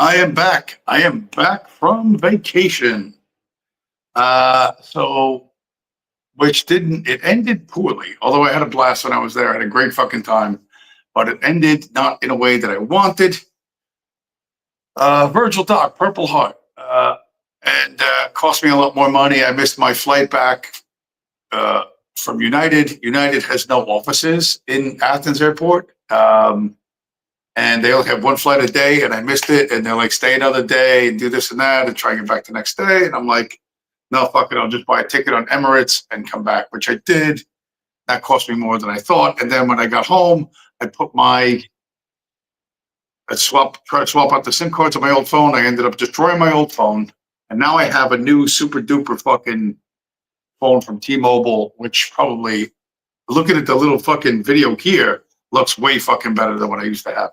I am back. I am back from vacation. So which didn't it ended poorly. Although I had a blast when I was there, I had a great fucking time, but it ended not in a way that I wanted. Virgil Dock, Purple Heart, and cost me a lot more money. I missed my flight back uh, from United. United has no offices in Athens Airport. And they only have one flight a day, and I missed it. And they're like, stay another day and do this and that and try and get back the next day. And I'm like, no, fuck it. I'll just buy a ticket on Emirates and come back, which I did. That cost me more than I thought. And then when I got home, I put my, tried to swap out the SIM cards on my old phone. I ended up destroying my old phone. And now I have a new super duper fucking phone from T-Mobile, which probably, looking at the little fucking video here, looks way fucking better than what I used to have.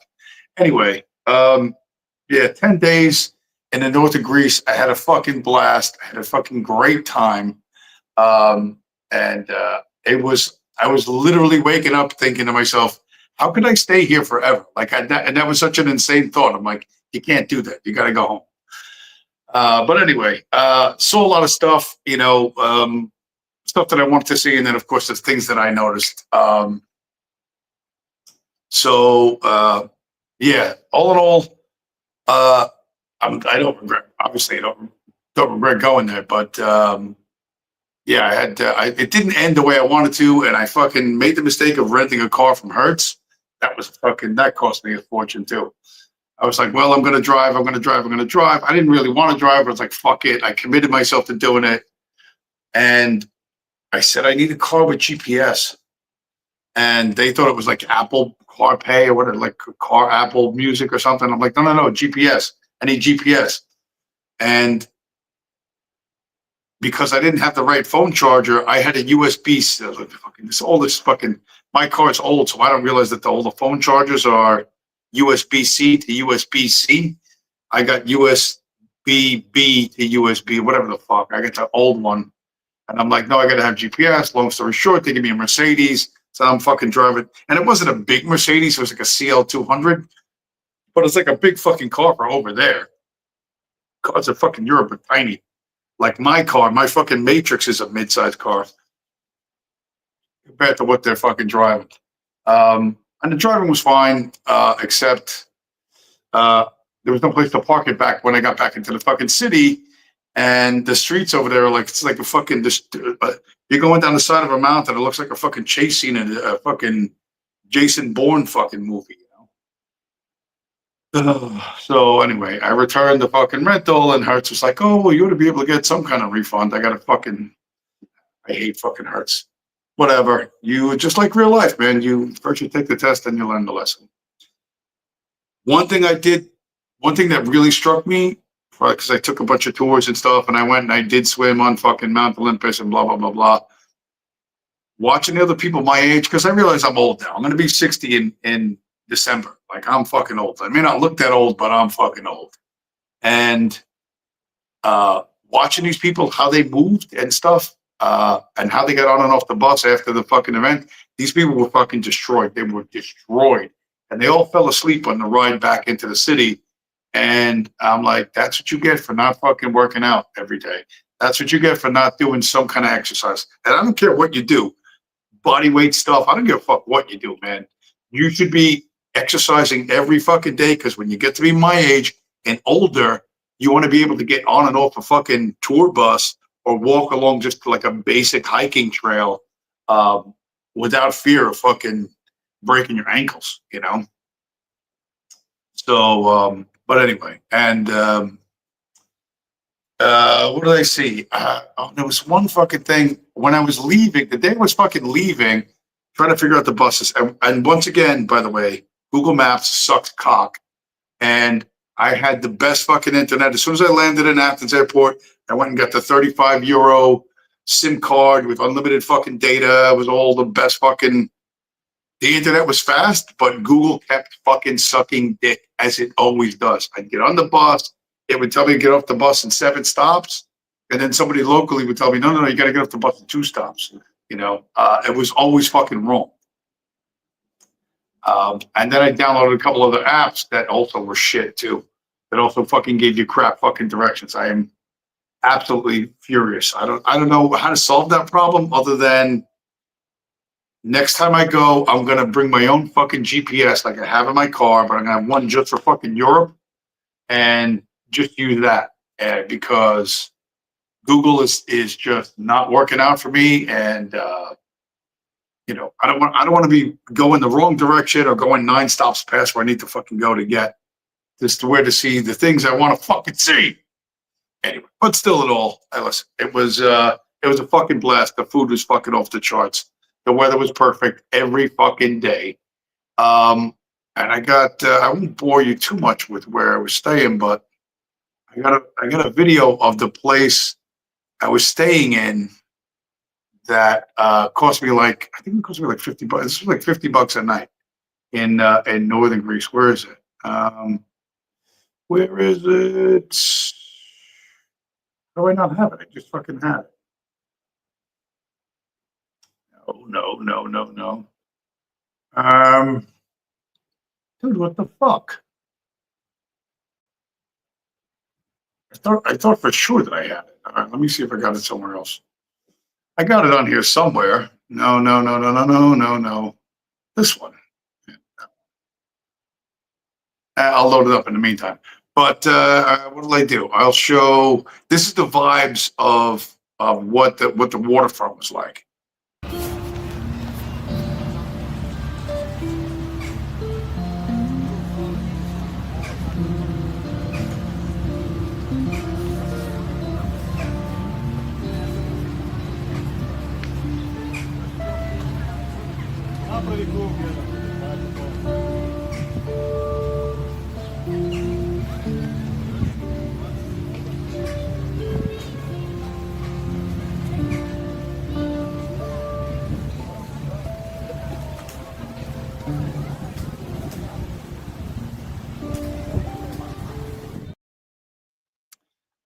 Anyway, yeah, 10 days in the north of Greece. I had a fucking blast. I had a fucking great time. And I was literally waking up thinking to myself, how could I stay here forever? Like, and that was such an insane thought. I'm like, you can't do that. You got to go home. But anyway, saw a lot of stuff, stuff that I wanted to see. And then, of course, the things that I noticed. Yeah, all in all, I don't regret. Obviously, I don't regret going there. But yeah, I had. It didn't end the way I wanted to, and I fucking made the mistake of renting a car from Hertz. That cost me a fortune too. I was like, well, I'm going to drive. I'm going to drive. I'm going to drive. I didn't really want to drive, but I was like, fuck it. I committed myself to doing it, and I said I need a car with GPS. And they thought it was like Apple CarPlay or whatever, like car Apple Music or something. I'm like, no, GPS. I need GPS. And because I didn't have the right phone charger, I had a USB. I was like, fucking, my car's old, so I don't realize that all the phone chargers are USB-C to USB-C. I got USB-B to USB, whatever the fuck. I got the old one. And I'm like, no, I got to have GPS. Long story short, they give me a Mercedes. So I'm fucking driving. And it wasn't a big Mercedes. It was like a CL200. But it's like a big fucking car for over there. Cars in fucking Europe are tiny. Like my car, my fucking Matrix is a mid-sized car compared to what they're fucking driving. And the driving was fine, except there was no place to park it back when I got back into the fucking city. And the streets over there are like, it's like a fucking, you're going down the side of a mountain. It looks like a fucking chase scene in a fucking Jason Bourne fucking movie, So anyway, I returned the fucking rental, and Hertz was like, oh, well, you ought to be able to get some kind of refund. I hate fucking Hertz. Whatever. You just like real life, man. First you take the test, then you learn the lesson. One thing that really struck me, because I took a bunch of tours and stuff, and I went and I did swim on fucking Mount Olympus and blah, blah, blah, blah. Watching the other people my age, because I realize I'm old now. I'm going to be 60 in December. Like, I'm fucking old. I may not look that old, but I'm fucking old. And watching these people, how they moved and stuff, and how they got on and off the bus after the fucking event, these people were fucking destroyed. They were destroyed. And they all fell asleep on the ride back into the city. And I'm like, that's what you get for not fucking working out every day. That's what you get for not doing some kind of exercise. And I don't care what you do, body weight stuff. I don't give a fuck what you do, man. You should be exercising every fucking day, because when you get to be my age and older, you want to be able to get on and off a fucking tour bus or walk along just like a basic hiking trail without fear of fucking breaking your ankles, So, but anyway, and what did I see? There was one fucking thing when I was leaving. The day I was fucking leaving, trying to figure out the buses. And once again, by the way, Google Maps sucked cock. And I had the best fucking internet. As soon as I landed in Athens Airport, I went and got the 35 euro SIM card with unlimited fucking data. It was all the best fucking. The internet was fast, but Google kept fucking sucking dick, as it always does. I'd get on the bus. It would tell me to get off the bus in 7 stops. And then somebody locally would tell me, no, you got to get off the bus in 2 stops. It was always fucking wrong. And then I downloaded a couple other apps that also were shit too. that also fucking gave you crap fucking directions. I am absolutely furious. I don't know how to solve that problem other than next time I go, I'm gonna bring my own fucking GPS like I have in my car, but I'm gonna have one just for fucking Europe and just use that because Google is just not working out for me, and I don't want to be going the wrong direction or going 9 stops past where I need to fucking go to get just to where to see the things I want to fucking see. Anyway, but still, it all. I listen. It was a fucking blast. The food was fucking off the charts. The weather was perfect every fucking day. And I won't bore you too much with where I was staying, but I got a video of the place I was staying in that cost me like I think it cost me like $50. This was like $50 a night in northern Greece. Where is it? Where is it? How do I not have it? I just fucking had it. No. Dude, what the fuck? I thought for sure that I had it. All right, let me see if I got it somewhere else. I got it on here somewhere. No. This one. I'll load it up in the meantime. But what will I do? I'll show. This is the vibes of what the waterfront was like.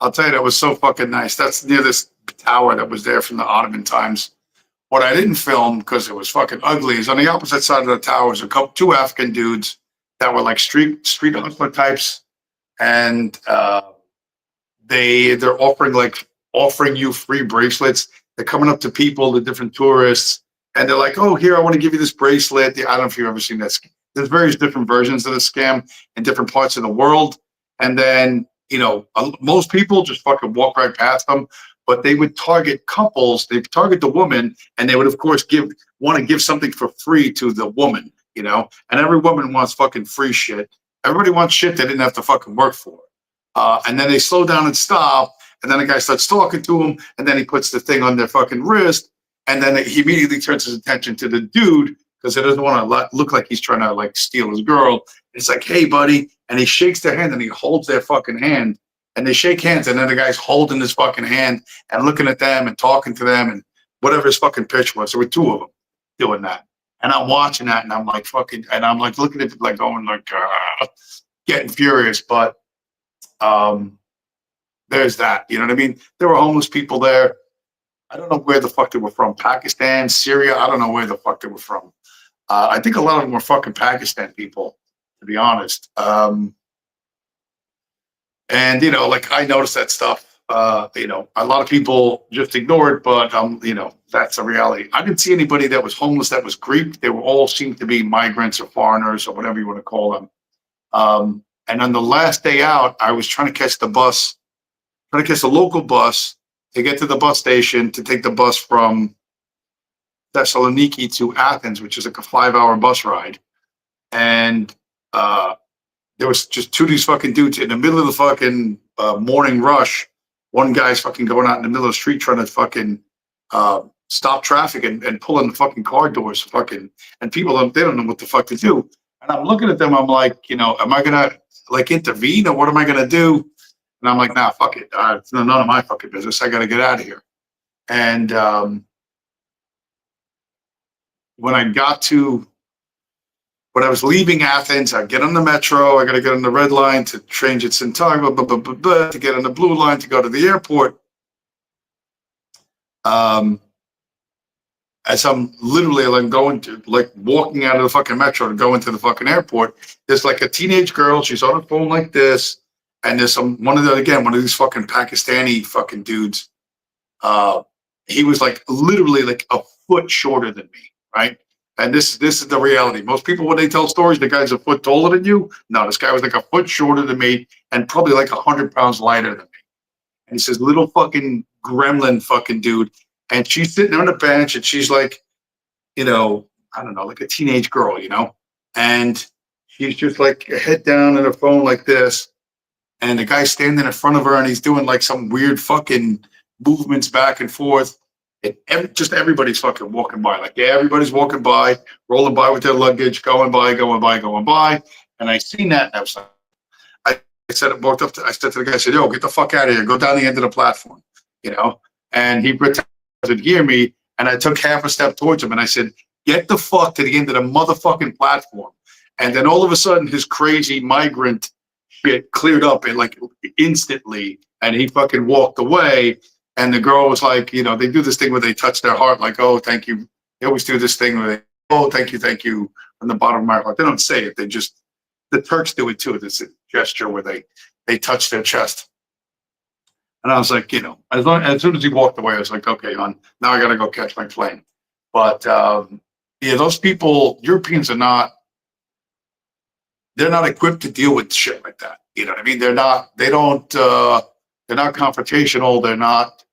I'll tell you, that was so fucking nice. That's near this tower that was there from the Ottoman times. What I didn't film because it was fucking ugly is on the opposite side of the tower was two African dudes that were like street hustler types, and they're offering you free bracelets. They're coming up to people, the different tourists, and they're like, "Oh, here, I want to give you this bracelet." I don't know if you've ever seen that. There's various different versions of the scam in different parts of the world, and then most people just fucking walk right past them. But they would target couples. They target the woman, and they would, of course, want to give something for free to the woman. And every woman wants fucking free shit. Everybody wants shit they didn't have to fucking work for. And then they slow down and stop, and then the guy starts talking to him, and then he puts the thing on their fucking wrist, and then he immediately turns his attention to the dude because he doesn't want to look like he's trying to like steal his girl. It's like, "Hey, buddy," and he shakes their hand and he holds their fucking hand, and they shake hands, and then the guy's holding his fucking hand and looking at them and talking to them and whatever his fucking pitch was. There were two of them doing that, and I'm watching that, and I'm like fucking, and I'm like looking at it like going like getting furious, but. There's that, you know what I mean? There were homeless people there. I don't know where the fuck they were from. Pakistan, Syria. I don't know where the fuck they were from. I think a lot of them were fucking Pakistan people, to be honest. And like I noticed that stuff. A lot of people just ignore it, but that's a reality. I didn't see anybody that was homeless that was Greek. They were all seemed to be migrants or foreigners or whatever you want to call them. And on the last day out, I was trying to catch the local bus to get to the bus station to take the bus from Thessaloniki to Athens, which is like a 5-hour bus ride. And there was just two of these fucking dudes in the middle of the fucking morning rush. One guy's fucking going out in the middle of the street trying to fucking stop traffic and pulling the fucking car doors, and people they don't know what the fuck to do. And I'm looking at them. I'm like, am I gonna like intervene or what am I gonna do? And I'm like, nah, fuck it. It's none of my fucking business. I gotta get out of here. And when I was leaving Athens, I get on the metro. I got to get on the red line to change its entire, to get on the blue line to go to the airport. As I'm literally walking out of the fucking metro to go into the fucking airport, there's like a teenage girl. She's on her phone like this, And there's one of these fucking Pakistani fucking dudes. He was like literally like a foot shorter than me, right? And this is the reality. Most people, when they tell stories, the guy's a foot taller than you. No, this guy was like a foot shorter than me and probably like 100 pounds lighter than me. And he's this little fucking gremlin fucking dude. And she's sitting on the bench and she's like, I don't know, like a teenage girl, and she's just like head down on her phone like this. And the guy's standing in front of her and he's doing like some weird fucking movements back and forth. And just everybody's fucking walking by. Like, yeah, everybody's walking by, rolling by with their luggage, going by. And I seen that and I was like, I said, I said to the guy, I said, yo, get the fuck out of here. Go down the end of the platform, And he doesn't hear me. And I took half a step towards him and I said, get the fuck to the end of the motherfucking platform. And then all of a sudden, his crazy migrant shit cleared up and like instantly. And he fucking walked away. And the girl was like, they do this thing where they touch their heart, like, oh, thank you. They always do this thing where they, oh, thank you, from the bottom of my heart. They don't say it. The Turks do it too. This gesture where they touch their chest. And I was like, as soon as he walked away, I was like, okay, hon, now I got to go catch my plane. But those people, Europeans they're not equipped to deal with shit like that. You know what I mean? They're not confrontational. They're not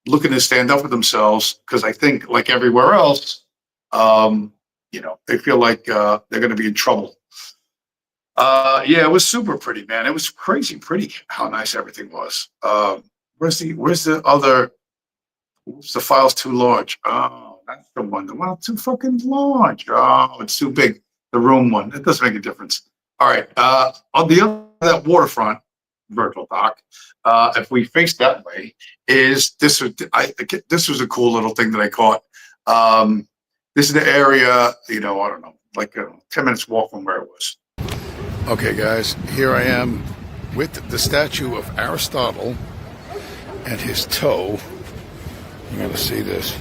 looking to stand up for themselves because I think, like everywhere else, they feel like they're going to be in trouble. It was super pretty, man. It was crazy pretty how nice everything was. Where's the other? Oops, the file's too large. Oh, that's the one. The one too fucking large. Oh, it's too big. The room one. It doesn't make a difference. All right. On the other that waterfront, Virgil Dock, if we face that way, this was a cool little thing that I caught. This is the area, I don't know, like 10 minutes walk from where it was. Okay, guys, here I am with the statue of Aristotle and his toe. You're going to see this.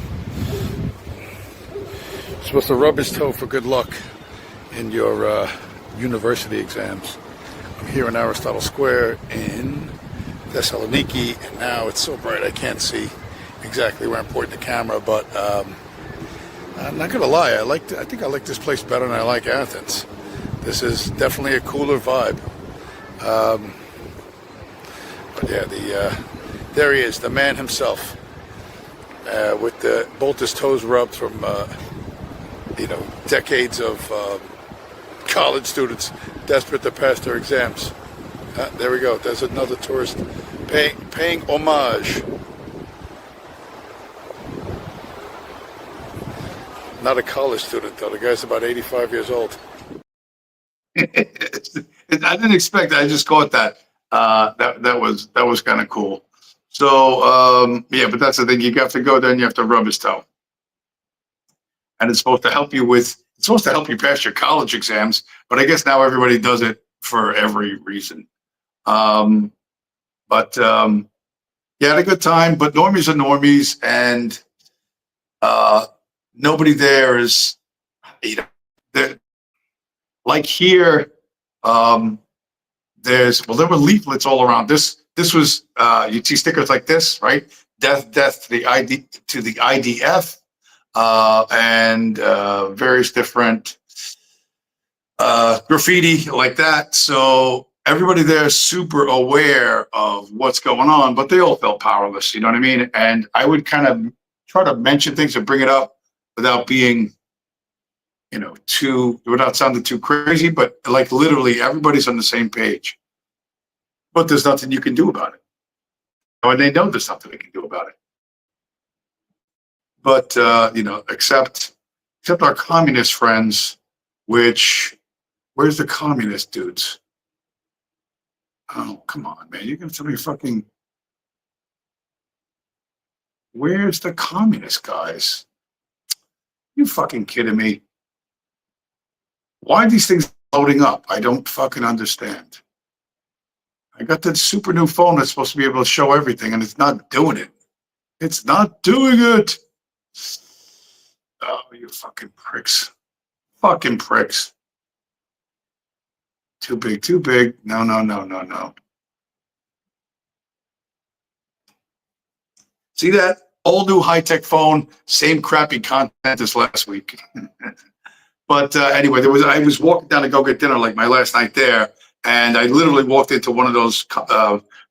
You're supposed to rub his toe for good luck in your university exams. I'm here in Aristotle Square in Thessaloniki, and now it's so bright I can't see exactly where I'm pointing the camera, but I'm not going to lie, I think I like this place better than I like Athens. This is definitely a cooler vibe. But yeah, there he is, the man himself, with both his toes rubbed from decades of college students desperate to pass their exams. There we go. There's another tourist paying homage. Not a college student though. The guy's about 85 years old. I didn't expect that. I just caught that. That was kind of cool. So but that's the thing. You have to go there and you have to rub his toe. And it's supposed to help you pass your college exams, but I guess now everybody does it for every reason. Had a good time, but normies are normies, and nobody there is, like here. There were leaflets all around. This was you'd see stickers like this, right? Death to the IDF. And various different graffiti like that. So everybody there is super aware of what's going on, but they all felt powerless. You know what I mean? And I would kind of try to mention things and bring it up without being, without sounding too crazy, but like literally everybody's on the same page. But there's nothing you can do about it. And they know there's nothing they can do about it. But, except our communist friends, where's the communist dudes? Oh, come on, man. You're going to tell me where's the communist guys? You fucking kidding me? Why are these things loading up? I don't fucking understand. I got that super new phone that's supposed to be able to show everything, and it's not doing it. It's not doing it. Oh, you fucking pricks. Fucking pricks. Too big, too big. No, no, no, no, no. See that? All new high-tech phone, same crappy content as last week. But anyway, I was walking down to go get dinner like my last night there, and I literally walked into one of those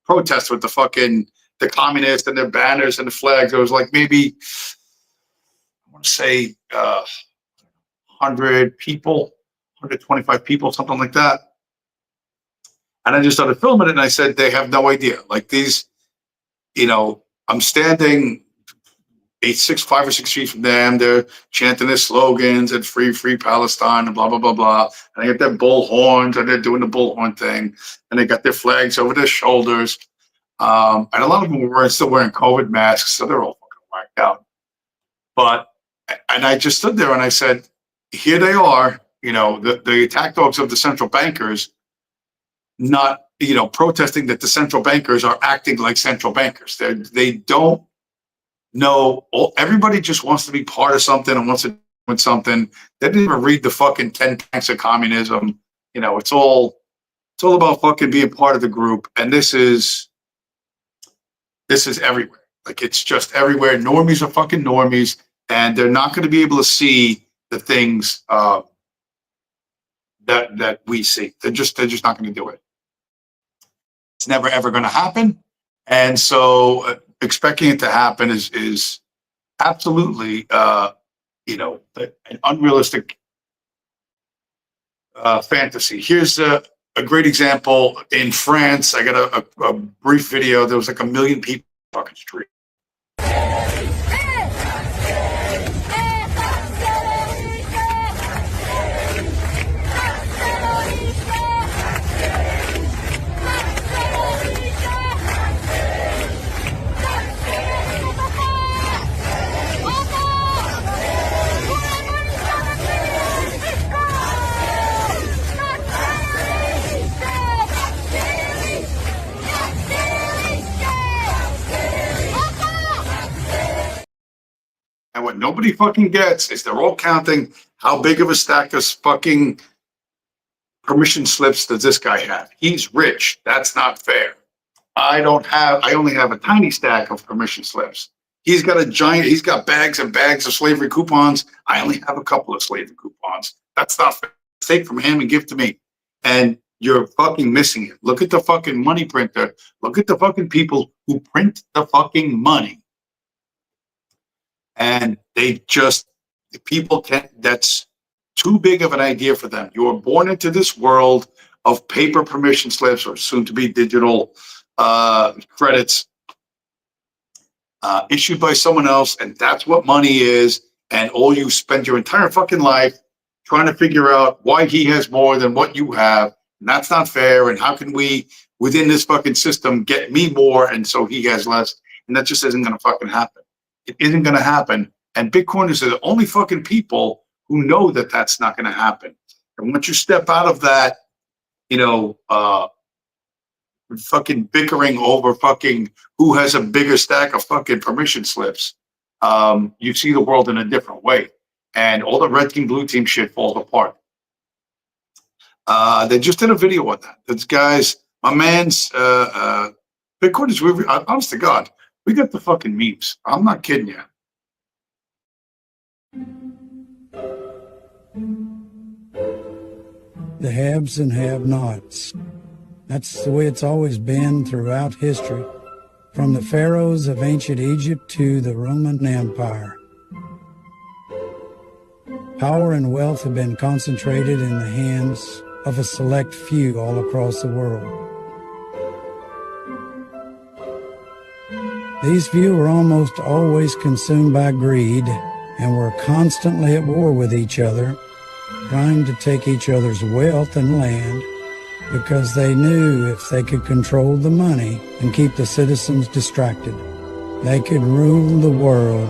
protests with the communists and their banners and the flags. There was like maybe, I want to say 100 people, 125 people, something like that. And I just started filming it, and I said, they have no idea. Like these, I'm standing 5 or 6 feet from them. They're chanting their slogans and free Palestine and blah, blah, blah, blah. And they got their bull horns and they're doing the bullhorn thing. And they got their flags over their shoulders. And a lot of them were still wearing COVID masks. So they're all fucking whacked out. And I just stood there and I said, here they are, the attack dogs of the central bankers, not, protesting that the central bankers are acting like central bankers. They don't know. Everybody just wants to be part of something and wants to do something. They didn't even read the fucking 10 planks of communism. It's all about fucking being part of the group. And this is everywhere. Like it's just everywhere. Normies are fucking normies, and they're not going to be able to see the things that we see. They're just not going to do it. It's never ever going to happen. And so expecting it to happen is absolutely, an unrealistic fantasy. Here's a great example. In France, I got a brief video. There was like 1 million people on the fucking street. And what nobody fucking gets is they're all counting how big of a stack of fucking permission slips does this guy have. He's rich. That's not fair. I only have a tiny stack of permission slips. He's got bags and bags of slavery coupons. I only have a couple of slavery coupons. That's not fair. Take from him and give to me. And you're fucking missing it. Look at the fucking money printer. Look at the fucking people who print the fucking money. And that's too big of an idea for them. You were born into this world of paper permission slips, or soon to be digital credits issued by someone else. And that's what money is. And all you spend your entire fucking life trying to figure out why he has more than what you have. And that's not fair. And how can we, within this fucking system, get me more and so he has less? And that just isn't going to fucking happen. It isn't going to happen. And Bitcoiners are the only fucking people who know that that's not going to happen. And once you step out of that, fucking bickering over fucking who has a bigger stack of fucking permission slips, you see the world in a different way. And all the red team, blue team shit falls apart. They just did a video on that. This guy's, my man's, Bitcoiners, honest to God, we got the fucking memes. I'm not kidding you. The haves and have-nots. That's the way it's always been throughout history, from the pharaohs of ancient Egypt to the Roman Empire. Power and wealth have been concentrated in the hands of a select few all across the world. These few were almost always consumed by greed and were constantly at war with each other, trying to take each other's wealth and land because they knew if they could control the money and keep the citizens distracted, they could rule the world.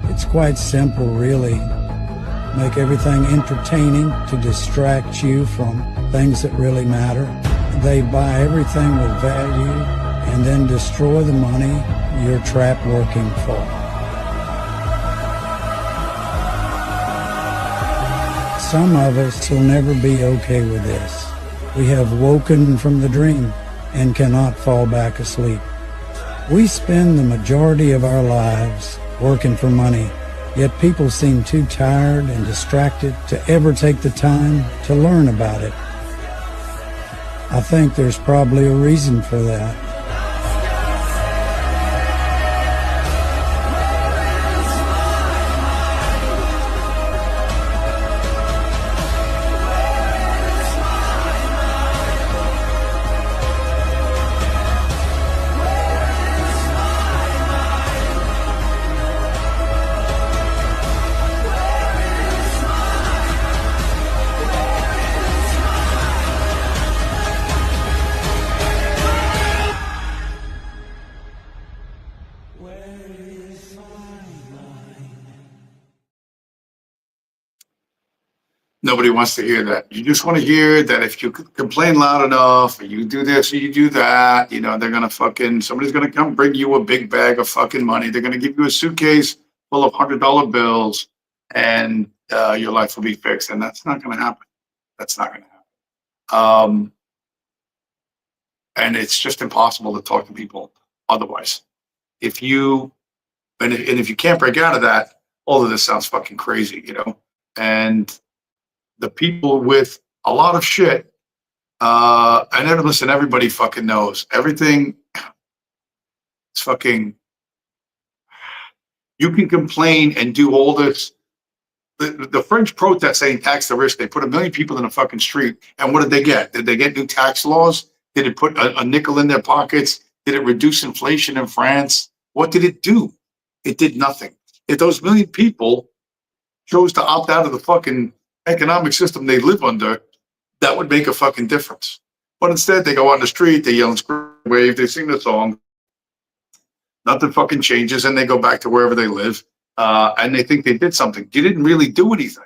It's quite simple, really. Make everything entertaining to distract you from things that really matter. They buy everything with value and then destroy the money you're trapped working for. Some of us will never be okay with this. We have woken from the dream and cannot fall back asleep. We spend the majority of our lives working for money, yet people seem too tired and distracted to ever take the time to learn about it. I think there's probably a reason for that. Nobody wants to hear that. You just want to hear that if you complain loud enough, or you do this or you do that, you know, they're going to somebody's going to come bring you a big bag of fucking money. They're going to give you a suitcase full of $100 bills and your life will be fixed. And that's not going to happen. That's not going to happen. And it's just impossible to talk to people otherwise. If you can't break out of that, all of this sounds fucking crazy, you know? And the people with a lot of shit, and listen, everybody fucking knows everything. It's fucking, you can complain and do all this. The French protest saying tax the rich, they put 1 million people in the fucking street. And what did they get? Did they get new tax laws? Did it put a nickel in their pockets? Did it reduce inflation in France? What did it do? It did nothing. If those 1 million people chose to opt out of the fucking economic system they live under, that would make a fucking difference. But instead, they go on the street, they yell and scream, wave, they sing the song. Nothing fucking changes, and they go back to wherever they live, and they think they did something. You didn't really do anything,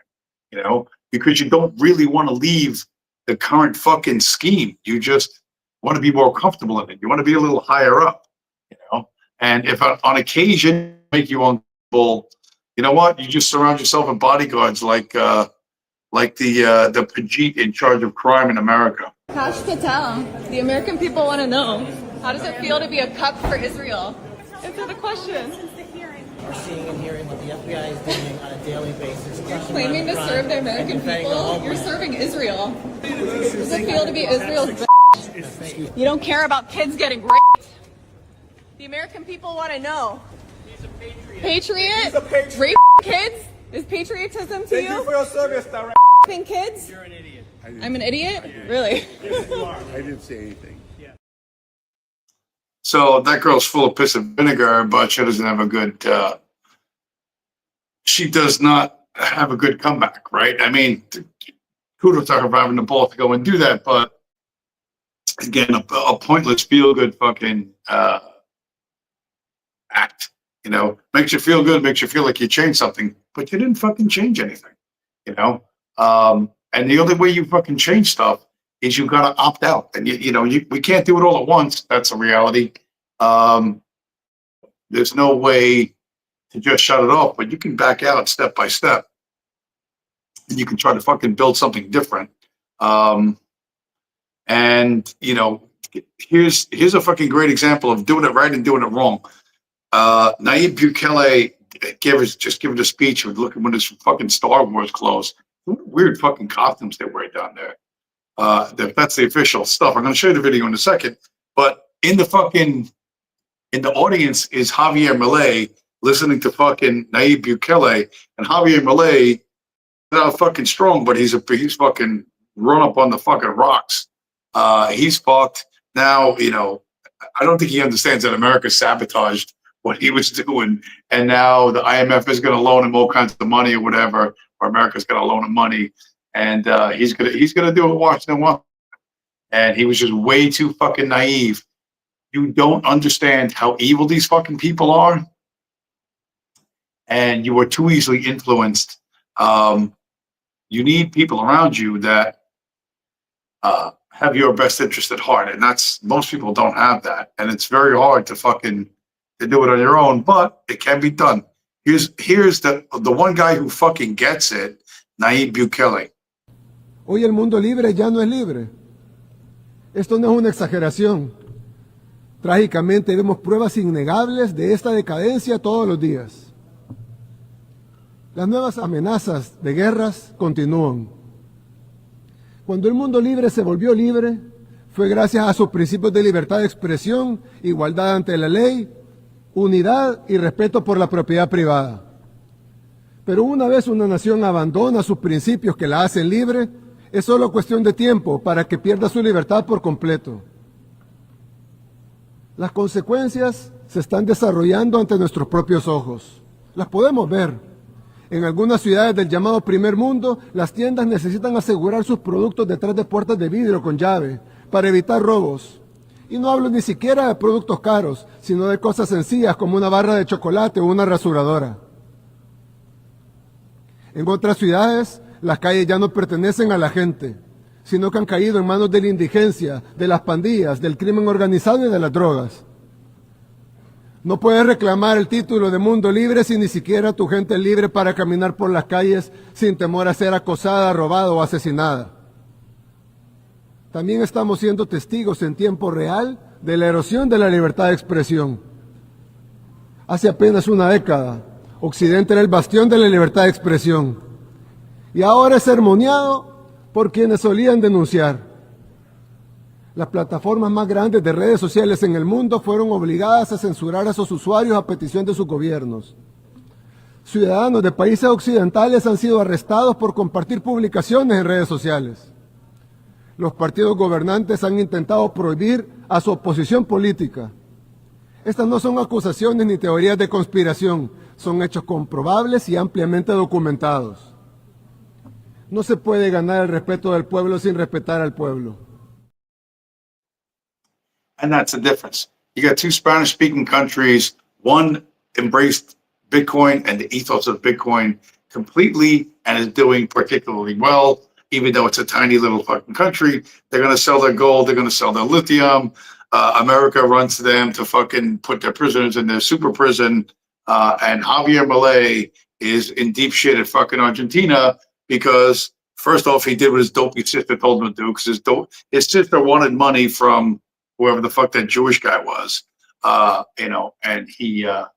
you know, because you don't really want to leave the current fucking scheme. You just want to be more comfortable in it. You want to be a little higher up, you know. And if on occasion make you uncomfortable, you know what? You just surround yourself with bodyguards like the Pajit in charge of crime in America. Kash Patel, the American people want to know, how does it feel to be a cup for Israel? Answer the question. We're seeing and hearing what the FBI is doing on a daily basis. You're claiming to serve the American people? You're serving Israel. Does it feel to be Israel's bitch? You don't care about kids getting raped? The American people want to know. He's a patriot. Patriot? He's a patriot. Rape kids? Is patriotism to Thank you? you for your service, Darren. Kids? You're an idiot. I'm an idiot? Really? Yes, you are. I didn't say anything. So that girl's full of piss and vinegar, but she doesn't have a good. She does not have a good comeback, right? I mean, kudos to her for having the ball to go and do that, but again, a pointless feel-good fucking act. You know, makes you feel good, makes you feel like you changed something, but you didn't fucking change anything. You know, and the only way you fucking change stuff is you got to opt out, and we can't do it all at once. That's a reality. There's no way to just shut it off, but you can back out step by step, and you can try to fucking build something different. And here's a fucking great example of doing it right and doing it wrong. Nayib Bukele gave a speech with looking with his fucking Star Wars clothes. What weird fucking costumes they wear down there. That's the official stuff. I'm going to show you the video in a second. But in the audience is Javier Milei listening to fucking Nayib Bukele, and Javier Milei is not fucking strong, but he's fucking run up on the fucking rocks. He's fucked now. I don't think he understands that America sabotaged what he was doing, and now the IMF is going to loan him all kinds of money or whatever, or America's going to loan him money, and he's gonna do what Washington wants. And he was just way too fucking naive. You don't understand how evil these fucking people are, and you are too easily influenced. You need people around you that have your best interest at heart, and most people don't have that, and it's very hard to do it on your own, but it can be done. Here's the one guy who fucking gets it, Nayib Bukele. Hoy el mundo libre ya no es libre. Esto no es una exageración. Trágicamente vemos pruebas innegables de esta decadencia todos los días. Las nuevas amenazas de guerras continúan. Cuando el mundo libre se volvió libre, fue gracias a sus principios de libertad de expresión, igualdad ante la ley, unidad y respeto por la propiedad privada. Pero una vez una nación abandona sus principios que la hacen libre, es solo cuestión de tiempo para que pierda su libertad por completo. Las consecuencias se están desarrollando ante nuestros propios ojos. Las podemos ver. En algunas ciudades del llamado primer mundo, las tiendas necesitan asegurar sus productos detrás de puertas de vidrio con llave para evitar robos. Y no hablo ni siquiera de productos caros, sino de cosas sencillas como una barra de chocolate o una rasuradora. En otras ciudades, las calles ya no pertenecen a la gente, sino que han caído en manos de la indigencia, de las pandillas, del crimen organizado y de las drogas. No puedes reclamar el título de mundo libre si ni siquiera tu gente es libre para caminar por las calles sin temor a ser acosada, robada o asesinada. También estamos siendo testigos en tiempo real de la erosión de la libertad de expresión. Hace apenas una década, Occidente era el bastión de la libertad de expresión y ahora es sermoneado por quienes solían denunciar. Las plataformas más grandes de redes sociales en el mundo fueron obligadas a censurar a sus usuarios a petición de sus gobiernos. Ciudadanos de países occidentales han sido arrestados por compartir publicaciones en redes sociales. Los partidos gobernantes han intentado prohibir a su oposición política. Estas no son acusaciones ni teorías de conspiración, son hechos comprobables y ampliamente documentados. No se puede ganar el respeto del pueblo sin respetar al pueblo. And that's the difference. You got two Spanish-speaking countries. One embraced Bitcoin and the ethos of Bitcoin completely and is doing particularly well, even though it's a tiny little fucking country. They're going to sell their gold. They're going to sell their lithium. America runs to them to fucking put their prisoners in their super prison. And Javier Milei is in deep shit at fucking Argentina because, first off, he did what his dopey sister told him to do because his sister wanted money from whoever the fuck that Jewish guy was, and he got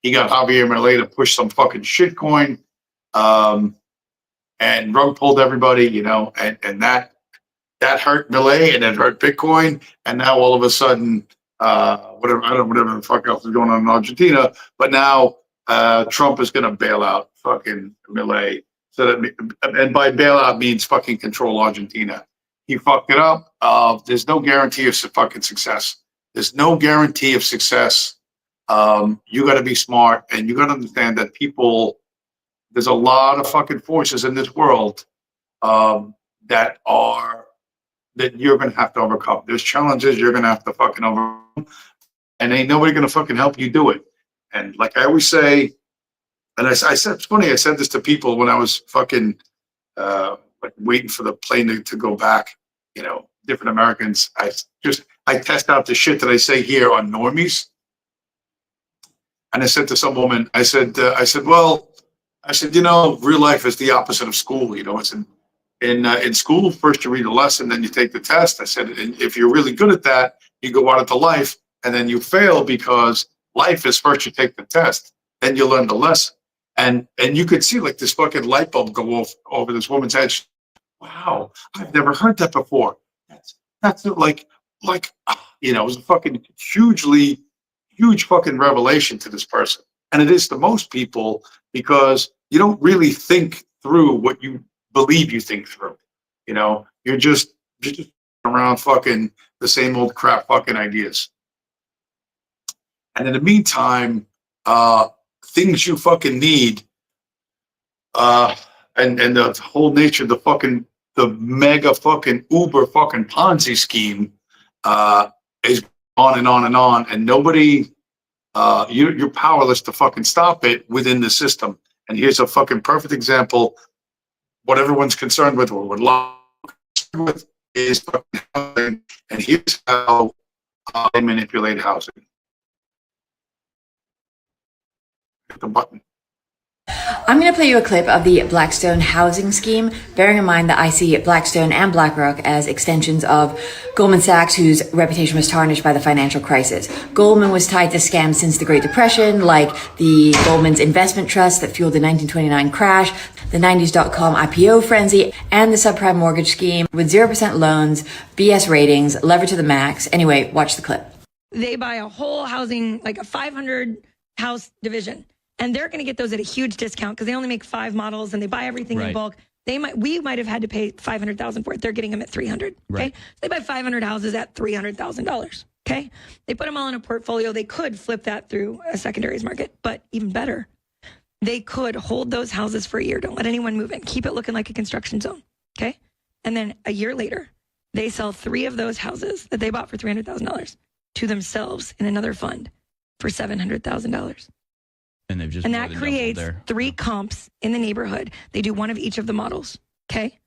Javier Milei to push some fucking shitcoin, and rug pulled everybody, and that hurt Milei and it hurt Bitcoin, and now all of a sudden, whatever the fuck else is going on in Argentina, but now Trump is going to bail out fucking Milei, and by bailout means fucking control Argentina. He fucked it up. There's no guarantee of fucking success. There's no guarantee of success. You got to be smart, and you got to understand that there's a lot of fucking forces in this world that you're going to have to overcome. There's challenges you're going to have to fucking overcome, and ain't nobody going to fucking help you do it. And like I always say, and I said, it's funny, I said this to people when I was fucking like waiting for the plane to go back, different Americans. I test out the shit that I say here on normies. And I said to some woman, I said, real life is the opposite of school. It's in school, first you read a lesson, then you take the test. I said, and if you're really good at that, you go out into life and then you fail because life is first you take the test, then you learn the lesson. And you could see like this fucking light bulb go off over this woman's head. Wow, I've never heard that before. That's like it was a fucking huge fucking revelation to this person. And it is to most people because you don't really think through what you believe you think through. You're just around fucking the same old crap fucking ideas. And in the meantime, things you fucking need, and the whole nature of the mega fucking Uber fucking Ponzi scheme is on and on and on, and nobody, you're powerless to fucking stop it within the system. And here's a fucking perfect example. What everyone's concerned with, or what a lot with, is fucking housing, and here's how they manipulate housing. Hit the button. I'm going to play you a clip of the Blackstone housing scheme, bearing in mind that I see Blackstone and BlackRock as extensions of Goldman Sachs, whose reputation was tarnished by the financial crisis. Goldman was tied to scams since the Great Depression, like the Goldman's Investment Trust that fueled the 1929 crash, the 90s .com IPO frenzy, and the subprime mortgage scheme with 0% loans, BS ratings, levered to the max. Anyway, watch the clip. They buy a whole housing, like a 500 house division, and they're going to get those at a huge discount because they only make 5 models and they buy everything in bulk. We might have had to pay $500,000 for it. They're getting them at $300,000. Okay, they buy 500 houses at $300,000. Okay, they put them all in a portfolio. They could flip that through a secondaries market, but even better, they could hold those houses for a year. Don't let anyone move in. Keep it looking like a construction zone. Okay, and then a year later, they sell 3 of those houses that they bought for $300,000 to themselves in another fund for $700,000. And they've just and that creates 3 comps in the neighborhood. They do one of each of the models. Okay.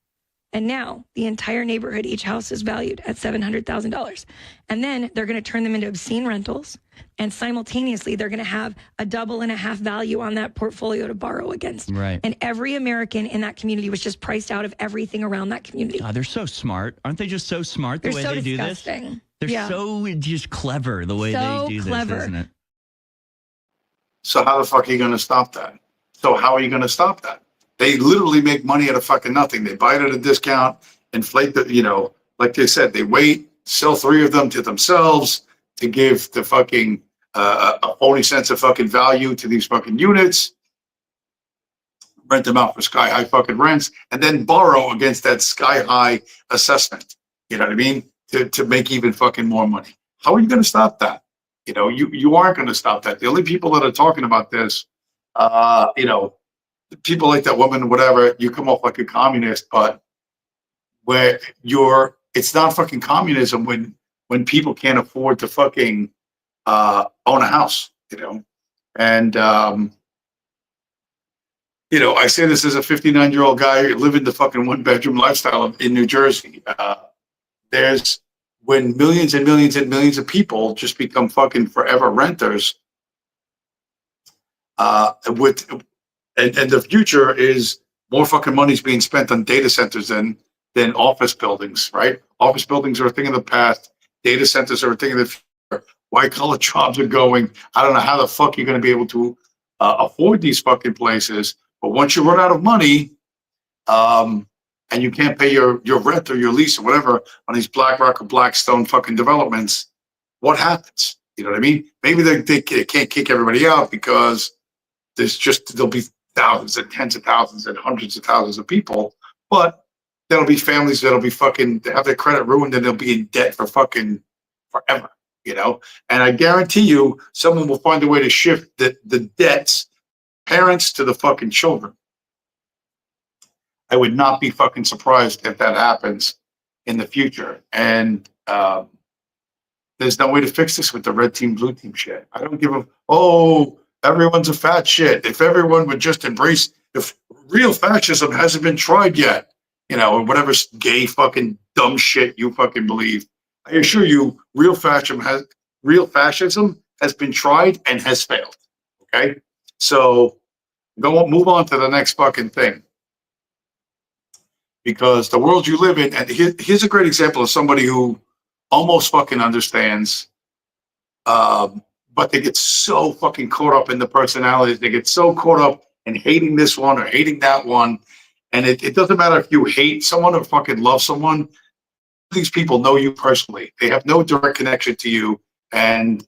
And now the entire neighborhood, each house is valued at $700,000. And then they're going to turn them into obscene rentals. And simultaneously, they're going to have a double and a half value on that portfolio to borrow against. Right. And every American in that community was just priced out of everything around that community. God, they're so smart. Aren't they just so smart the way so they disgusting. do this? They're so just clever the way So they do clever. this, isn't it? So how the fuck are you going to stop that? So how are you going to stop that? They literally make money out of fucking nothing. They buy it at a discount, inflate the, like they said, they wait, sell 3 of them to themselves to give the fucking a phony sense of fucking value to these fucking units, rent them out for sky high fucking rents, and then borrow against that sky high assessment. You know what I mean? To make even fucking more money. How are you going to stop that? You aren't going to stop that. The only people that are talking about this, people like that woman, whatever, you come off like a communist, but it's not fucking communism when people can't afford to fucking own a house, and I say this as a 59-year-old guy living the fucking 1-bedroom lifestyle in New Jersey. When millions and millions and millions of people just become fucking forever renters, and the future is more fucking money's being spent on data centers than office buildings, right? Office buildings are a thing of the past. Data centers are a thing of the future. White collar jobs are going. I don't know how the fuck you're going to be able to afford these fucking places. But once you run out of money, and you can't pay your rent or your lease or whatever on these BlackRock or Blackstone fucking developments, what happens? You know what I mean? Maybe they can't kick everybody out because there'll be thousands and tens of thousands and hundreds of thousands of people, but there'll be families that'll be fucking have their credit ruined and they'll be in debt for fucking forever, And I guarantee you, someone will find a way to shift the debts, parents to the fucking children. I would not be fucking surprised if that happens in the future. And there's no way to fix this with the red team, blue team shit. I don't give everyone's a fat shit. If everyone would just embrace, if real fascism hasn't been tried yet, or whatever gay fucking dumb shit you fucking believe, I assure you, real fascism has been tried and has failed. Okay, so move on to the next fucking thing. Because the world you live in, and here's a great example of somebody who almost fucking understands, but they get so fucking caught up in the personalities. They get so caught up in hating this one or hating that one. And it doesn't matter if you hate someone or fucking love someone. These people know you personally. They have no direct connection to you. And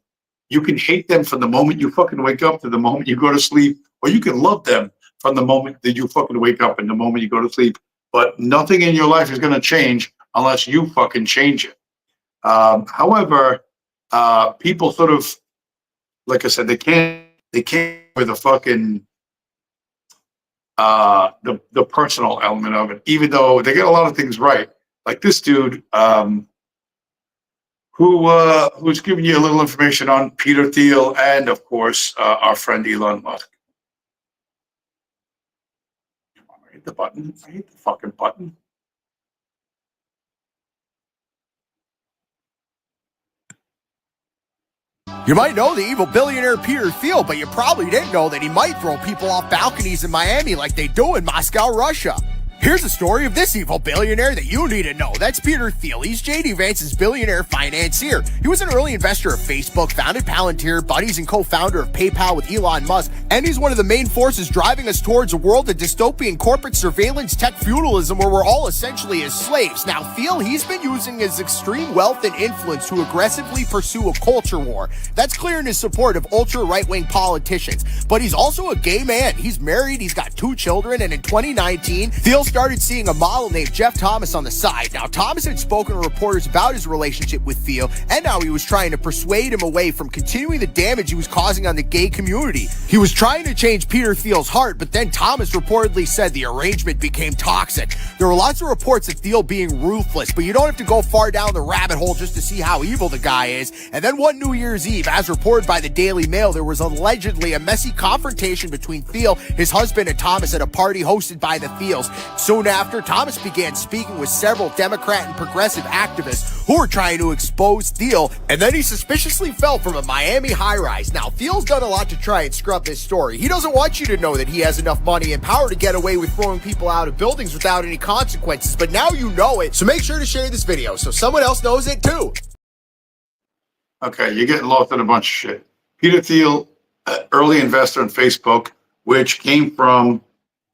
you can hate them from the moment you fucking wake up to the moment you go to sleep. Or you can love them from the moment that you fucking wake up and the moment you go to sleep. But nothing in your life is going to change unless you fucking change it. However, people sort of, like I said, they can't with the fucking the personal element of it, even though they get a lot of things right. Like this dude, who's giving you a little information on Peter Thiel and, of course, our friend Elon Musk. I hate the button. I hate the fucking button. You might know the evil billionaire Peter Thiel, but you probably didn't know that he might throw people off balconies in Miami like they do in Moscow, Russia. Here's the story of this evil billionaire that you need to know. That's Peter Thiel. He's J.D. Vance's billionaire financier. He was an early investor of Facebook, founded Palantir, buddies and co-founder of PayPal with Elon Musk, and he's one of the main forces driving us towards a world of dystopian corporate surveillance tech feudalism where we're all essentially his slaves. Now, Thiel, he's been using his extreme wealth and influence to aggressively pursue a culture war. That's clear in his support of ultra-right-wing politicians. But he's also a gay man. He's married, he's got 2 children, and in 2019, Thiel started seeing a model named Jeff Thomas on the side. Now, Thomas had spoken to reporters about his relationship with Thiel and how he was trying to persuade him away from continuing the damage he was causing on the gay community. He was trying to change Peter Thiel's heart, but then Thomas reportedly said the arrangement became toxic. There were lots of reports of Thiel being ruthless, but you don't have to go far down the rabbit hole just to see how evil the guy is. And then one New Year's Eve, as reported by the Daily Mail, there was allegedly a messy confrontation between Thiel, his husband, and Thomas at a party hosted by the Thiels. Soon after, Thomas began speaking with several Democrat and progressive activists who were trying to expose Thiel, and then he suspiciously fell from a Miami high-rise. Now, Thiel's done a lot to try and scrub this story. He doesn't want you to know that he has enough money and power to get away with throwing people out of buildings without any consequences, but now you know it, so make sure to share this video so someone else knows it too. Okay, you're getting lost in a bunch of shit. Peter Thiel, early investor in Facebook, which came from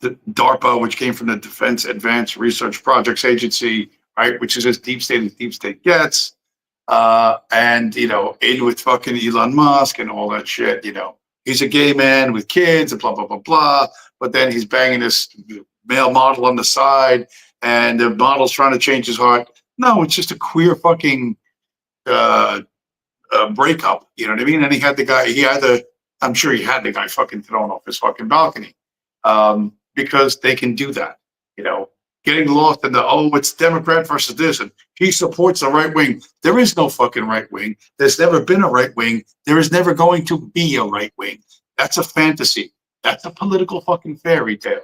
the DARPA, which came from the Defense Advanced Research Projects Agency, right, which is as deep state gets, and, you know, in with fucking Elon Musk and all that shit, you know. He's a gay man with kids and blah, blah, blah, blah, but then he's banging this male model on the side, and the model's trying to change his heart. No, it's just a queer fucking breakup, you know what I mean? And he had the guy, I'm sure he had the guy fucking thrown off his fucking balcony. Because they can do that, you know, getting lost in the, oh, it's Democrat versus this, and he supports the right wing. There is no fucking right wing. There's never been a right wing. There is never going to be a right wing. That's a fantasy. That's a political fucking fairy tale.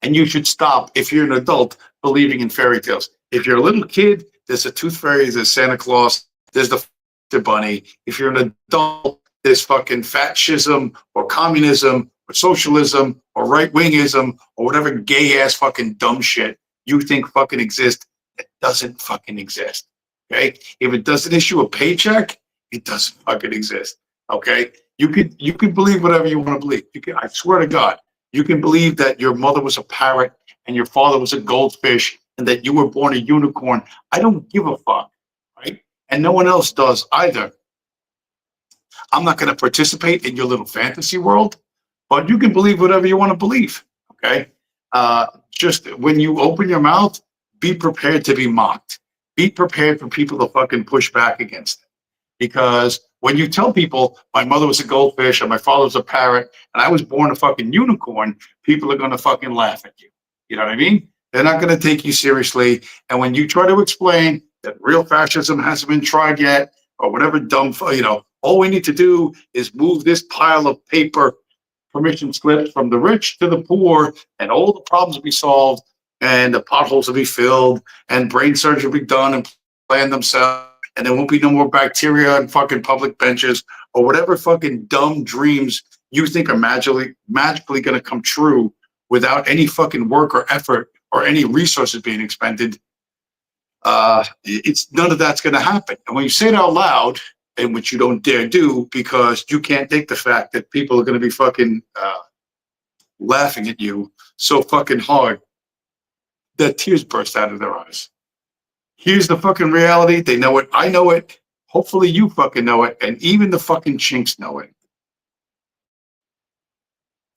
And you should stop, if you're an adult, believing in fairy tales. If you're a little kid, there's a tooth fairy, there's Santa Claus, there's the bunny. If you're an adult, there's fucking fascism or communism or socialism or right-wingism or whatever gay-ass fucking dumb shit you think fucking exists. It doesn't fucking exist, okay? If it doesn't issue a paycheck, it doesn't fucking exist, okay? You could believe whatever you want to believe. I swear to God, you can believe that your mother was a parrot and your father was a goldfish and that you were born a unicorn. I don't give a fuck, right? And no one else does either. I'm not going to participate in your little fantasy world, but you can believe whatever you want to believe, okay? Just when you open your mouth, be prepared to be mocked. Be prepared for people to fucking push back against it. Because when you tell people my mother was a goldfish and my father was a parrot and I was born a fucking unicorn, people are going to fucking laugh at you. You know what I mean? They're not going to take you seriously. And when you try to explain that real fascism hasn't been tried yet or whatever dumb, you know, all we need to do is move this pile of paper permission slips from the rich to the poor, and all the problems will be solved, and the potholes will be filled, and brain surgery will be done and plan themselves, and there won't be no more bacteria in fucking public benches, or whatever fucking dumb dreams you think are magically going to come true without any fucking work or effort or any resources being expended. It's none of that's going to happen. And when you say it out loud, and which you don't dare do because you can't take the fact that people are going to be fucking laughing at you so fucking hard that tears burst out of their eyes. Here's the fucking reality. They know it. I know it. Hopefully you fucking know it. And even the fucking chinks know it.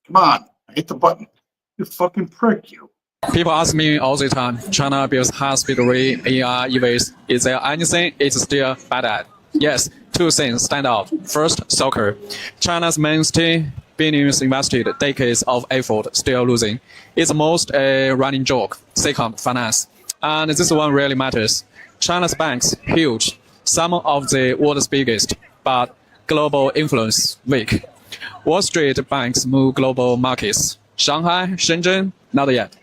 Come on. Hit the button. You fucking prick, you. People ask me all the time, China builds high-speed rail, AR, EVs. Is there anything it's still bad at? Yes, 2 things stand out. First, soccer. China's mainstay billions invested, decades of effort, still losing. It's most a running joke. Second, finance. And this one really matters. China's banks, huge. Some of the world's biggest, but global influence weak. Wall Street banks move global markets. Shanghai, Shenzhen, not yet.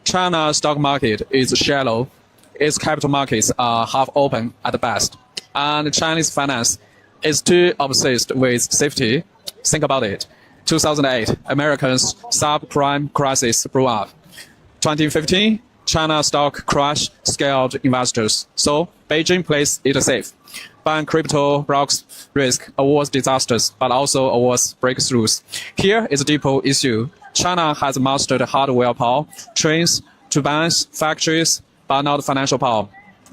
China's stock market is shallow. Its capital markets are half open at best. And Chinese finance, is too obsessed with safety. Think about it. 2008, Americans' subprime crisis blew up. 2015, China stock crash scared investors, so Beijing plays it safe. Ban crypto blocks risk awards disasters, but also awards breakthroughs. Here is a deeper issue. China has mastered hardware power, trains, turbines, factories, but not financial power.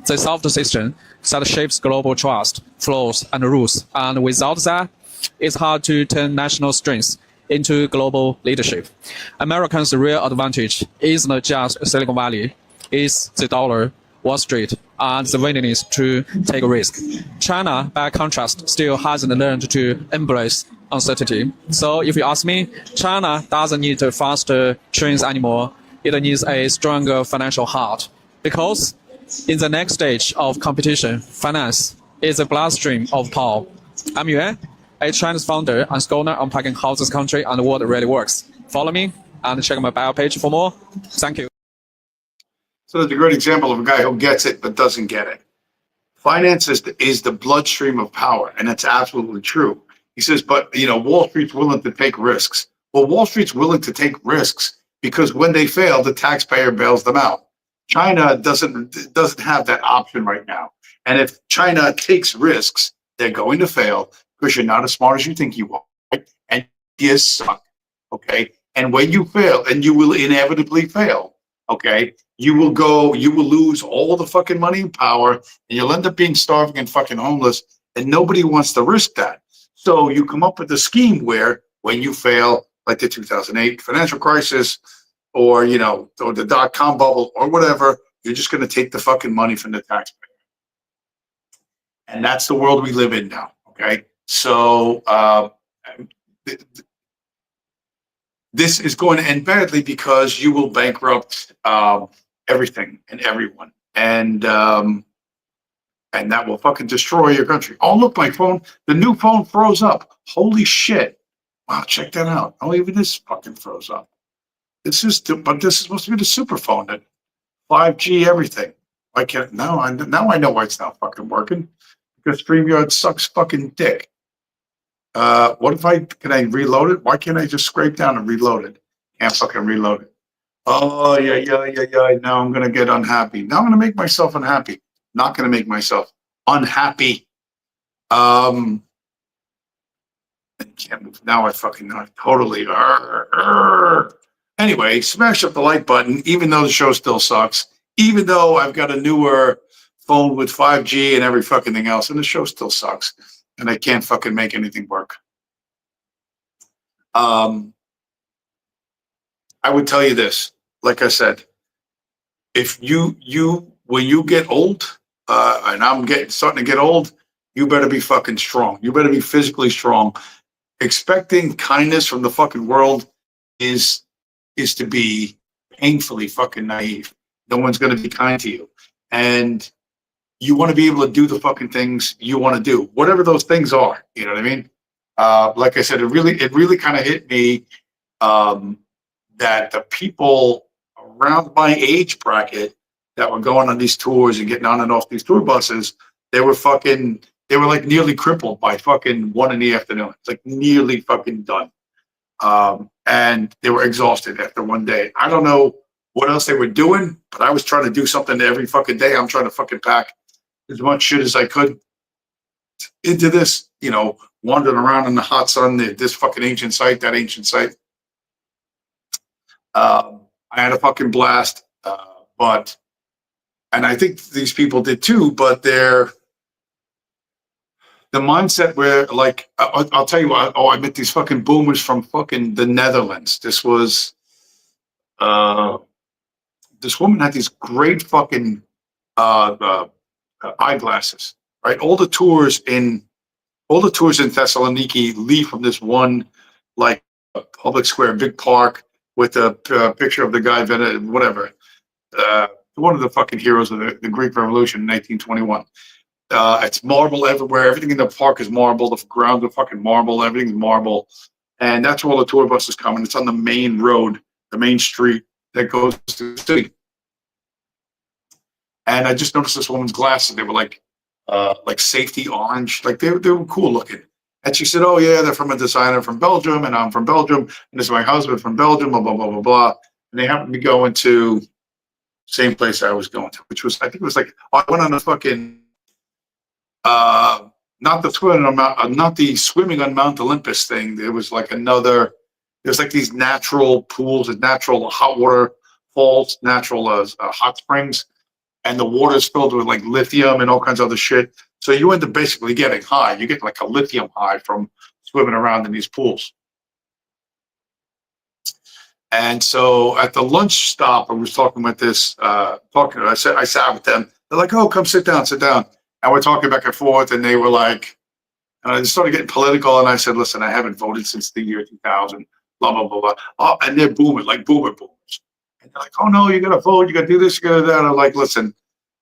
The soft system that shapes global trust, flows, and rules, and without that, it's hard to turn national strengths into global leadership. Americans' real advantage isn't just Silicon Valley, it's the dollar, Wall Street, and the willingness to take risk. China, by contrast, still hasn't learned to embrace uncertainty. So if you ask me, China doesn't need faster trains anymore. It needs a stronger financial heart. Because in the next stage of competition, finance is the bloodstream of power. I'm Yuan, a Chinese founder and scholar unpacking how this country and the world really works. Follow me and check my bio page for more. Thank you. So that's a great example of a guy who gets it but doesn't get it. Finance is the bloodstream of power, and that's absolutely true. He says, but Wall Street's willing to take risks. Well, Wall Street's willing to take risks because when they fail, the taxpayer bails them out. China doesn't have that option right now. And if China takes risks, they're going to fail because you're not as smart as you think you are, right? And you suck, okay? And when you fail, and you will inevitably fail, okay? You will lose all the fucking money and power, and you'll end up being starving and fucking homeless, and nobody wants to risk that. So you come up with a scheme where when you fail, like the 2008 financial crisis, or or the dot-com bubble, or whatever, you're just going to take the fucking money from the taxpayer. And that's the world we live in now, okay? So this is going to end badly because you will bankrupt everything and everyone, and that will fucking destroy your country. Oh, look, my phone, the new phone froze up. Holy shit. Wow, check that out. Oh, even this fucking froze up. This is supposed to be the super phone that 5G everything. Why can't now I know why it's not fucking working. Because StreamYard sucks fucking dick. What if can I reload it? Why can't I just scrape down and reload it? Can't fucking reload it. Oh, yeah. Now I'm going to get unhappy. Now I'm going to make myself unhappy. Not going to make myself unhappy. I can't move. Now I fucking know. Totally. Anyway, smash up the like button, even though the show still sucks. Even though I've got a newer phone with 5G and every fucking thing else, and the show still sucks. And I can't fucking make anything work. I would tell you this, like I said, if when you get old, and I'm starting to get old, you better be fucking strong. You better be physically strong. Expecting kindness from the fucking world is to be painfully fucking naive. No one's going to be kind to you. And you want to be able to do the fucking things you want to do, whatever those things are. You know what I mean? Like I said, it really kind of hit me that the people around my age bracket that were going on these tours and getting on and off these tour buses, they were like nearly crippled by fucking 1 in the afternoon. It's like nearly fucking done. And they were exhausted after one day. I don't know what else they were doing, but I was trying to do something every fucking day. I'm trying to fucking pack as much shit as I could into this, wandering around in the hot sun, this fucking ancient site, that ancient site. I had a fucking blast, and I think these people did too, but the mindset where, like, I'll tell you what, I met these fucking boomers from fucking the Netherlands. This was, this woman had these great fucking eyeglasses, right? All the tours in Thessaloniki leave from this one, like, public square, big park with a picture of the guy, whatever, one of the fucking heroes of the Greek Revolution in 1921. It's marble everywhere. Everything in the park is marble. The grounds are fucking marble. Everything's marble. And that's where all the tour buses come. And it's on the main road, the main street that goes to the city. And I just noticed this woman's glasses. They were like like safety orange. Like they were cool looking. And she said, "Oh yeah, they're from a designer from Belgium, and I'm from Belgium, and this is my husband from Belgium, blah blah blah blah blah." And they happened to be going to same place I was going to, which was I think it was like I went on a fucking not the swimming on not the swimming on Mount Olympus thing. There was like another. There's like these natural pools and natural hot water falls, natural hot springs, and the water is filled with like lithium and all kinds of other shit. So you end up basically getting high. You get like a lithium high from swimming around in these pools. And so at the lunch stop, I was talking with this, I sat with them. They're like, "Oh, come sit down, sit down." And we're talking back and forth, and they were like, and I started getting political, and I said, "Listen, I haven't voted since the year 2000, blah, blah, blah, blah." Oh, and they're booming, like boomers. And they're like, "Oh no, you gotta vote, you gotta do this, you gotta do that." I'm like, "Listen,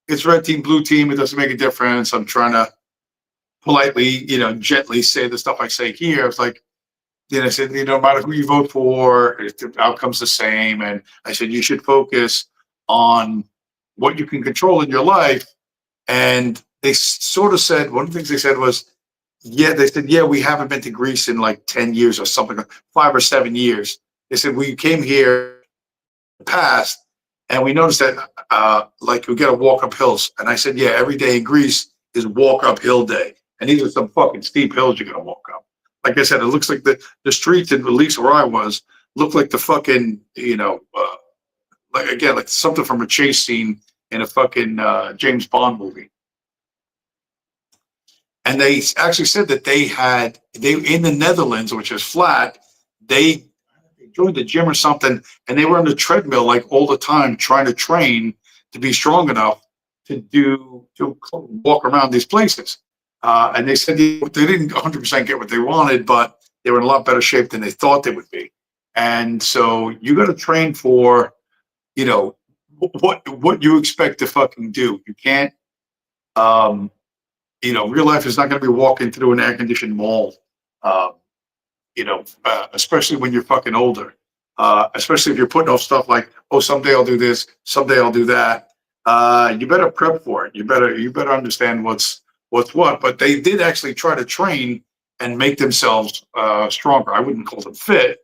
it's red team, blue team, it doesn't make a difference." I'm trying to politely, gently say the stuff I say here. It's like, I said, no matter who you vote for, the outcome's the same. And I said, you should focus on what you can control in your life. And they sort of said, one of the things they said was, we haven't been to Greece in like 10 years or something, 5 or 7 years. They said, we came here in the past and we noticed that like we got to walk up hills. And I said, yeah, every day in Greece is walk up hill day. And these are some fucking steep hills you're going to walk up. Like I said, it looks like the streets, at least where I was, looked like the fucking, like something from a chase scene in a fucking James Bond movie. And they actually said that they in the Netherlands, which is flat, they joined the gym or something, and they were on the treadmill like all the time, trying to train to be strong enough to walk around these places. And they said they didn't 100% get what they wanted, but they were in a lot better shape than they thought they would be. And so you got to train for, what you expect to fucking do. You can't, real life is not going to be walking through an air-conditioned mall, especially when you're fucking older. Especially if you're putting off stuff like, oh, someday I'll do this, someday I'll do that. You better prep for it. You better understand what's what. But they did actually try to train and make themselves stronger. I wouldn't call them fit.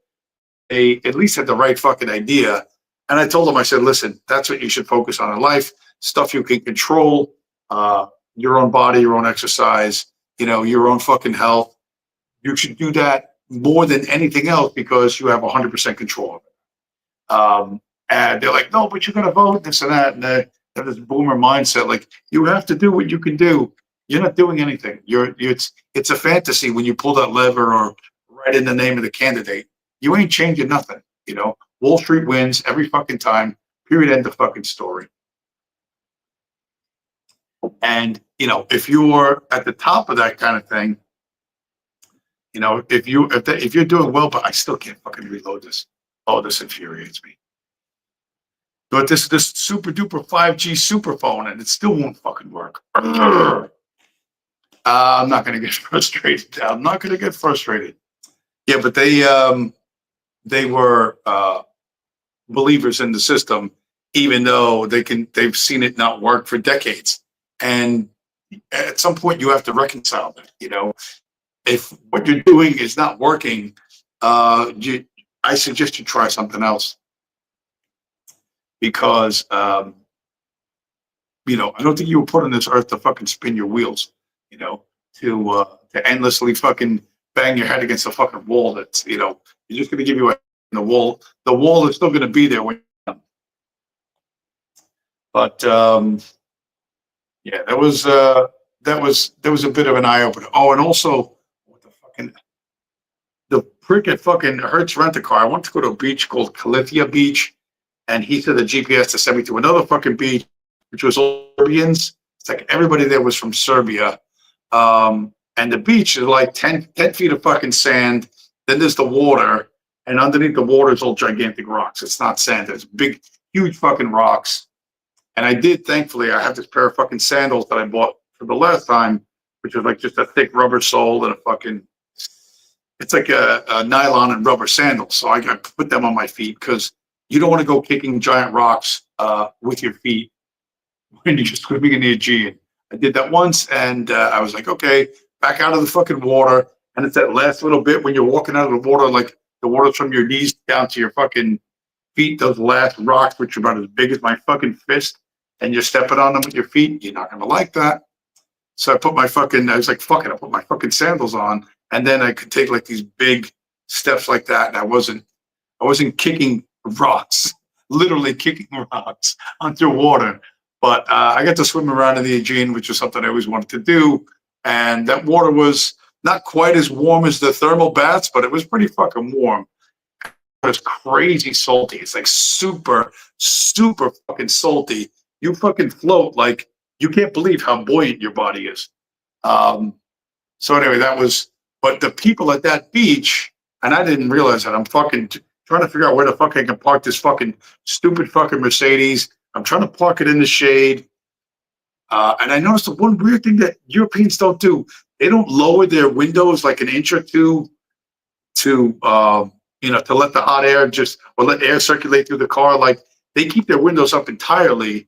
They at least had the right fucking idea. And I told them, I said, listen, that's what you should focus on in life. Stuff you can control, your own body, your own exercise, your own fucking health. You should do that more than anything else because you have 100% control of it. And they're like, no, but you're going to vote, this and that. And they have this boomer mindset. Like, you have to do what you can do. You're not doing anything. It's a fantasy when you pull that lever or write in the name of the candidate. You ain't changing nothing. Wall Street wins every fucking time. Period. End of fucking story. And if you're at the top of that kind of thing, if you're doing well, but I still can't fucking reload this. Oh, this infuriates me. But this super duper 5G super phone, and it still won't fucking work. I'm not going to get frustrated. I'm not going to get frustrated. Yeah, but they were believers in the system, even though they've seen it not work for decades. And at some point, you have to reconcile that. If what you're doing is not working, I suggest you try something else. Because I don't think you were put on this earth to fucking spin your wheels. To endlessly fucking bang your head against a fucking wall. That's you're just gonna give you the wall. The wall is still gonna be there when you're done. But yeah, that was a bit of an eye opener. Oh, and also the prick at fucking Hertz Rent-A-Car. I want to go to a beach called Calithia Beach, and he said the GPS to send me to another fucking beach, which was all Serbians. It's like everybody there was from Serbia. And the beach is like 10 feet of fucking sand. Then there's the water, and underneath the water is all gigantic rocks. It's not sand. It's big, huge fucking rocks. And thankfully, I have this pair of fucking sandals that I bought for the last time, which is like just a thick rubber sole and it's like a nylon and rubber sandal. So I put them on my feet because you don't want to go kicking giant rocks with your feet when you're swimming in the Aegean. I did that once, and I was like, okay, back out of the fucking water. And it's that last little bit when you're walking out of the water, like the water's from your knees down to your fucking feet, those last rocks, which are about as big as my fucking fist, and you're stepping on them with your feet. You're not going to like that. So I was like, fuck it, I put my fucking sandals on, and then I could take like these big steps like that. And I wasn't kicking rocks, literally kicking rocks underwater. But I got to swim around in the Aegean, which is something I always wanted to do. And that water was not quite as warm as the thermal baths, but it was pretty fucking warm. It was crazy salty. It's like super, super fucking salty. You fucking float like you can't believe how buoyant your body is. So anyway, but the people at that beach, and I didn't realize that. I'm fucking trying to figure out where the fuck I can park this fucking stupid fucking Mercedes. I'm trying to park it in the shade. And I noticed the one weird thing that Europeans don't do. They don't lower their windows like an inch or two to let the hot air or let air circulate through the car. Like they keep their windows up entirely.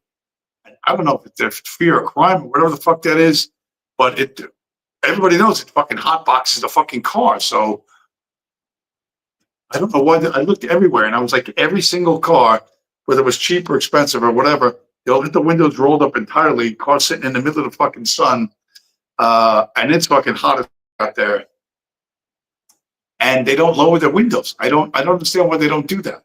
I don't know if it's their fear of crime or whatever the fuck that is, but everybody knows it fucking hot boxes the fucking car. So I don't know why. I looked everywhere, and I was like, every single car, whether it was cheap or expensive or whatever, they'll hit the windows rolled up entirely, car sitting in the middle of the fucking sun, and it's fucking hot out there. And they don't lower their windows. I don't understand why they don't do that.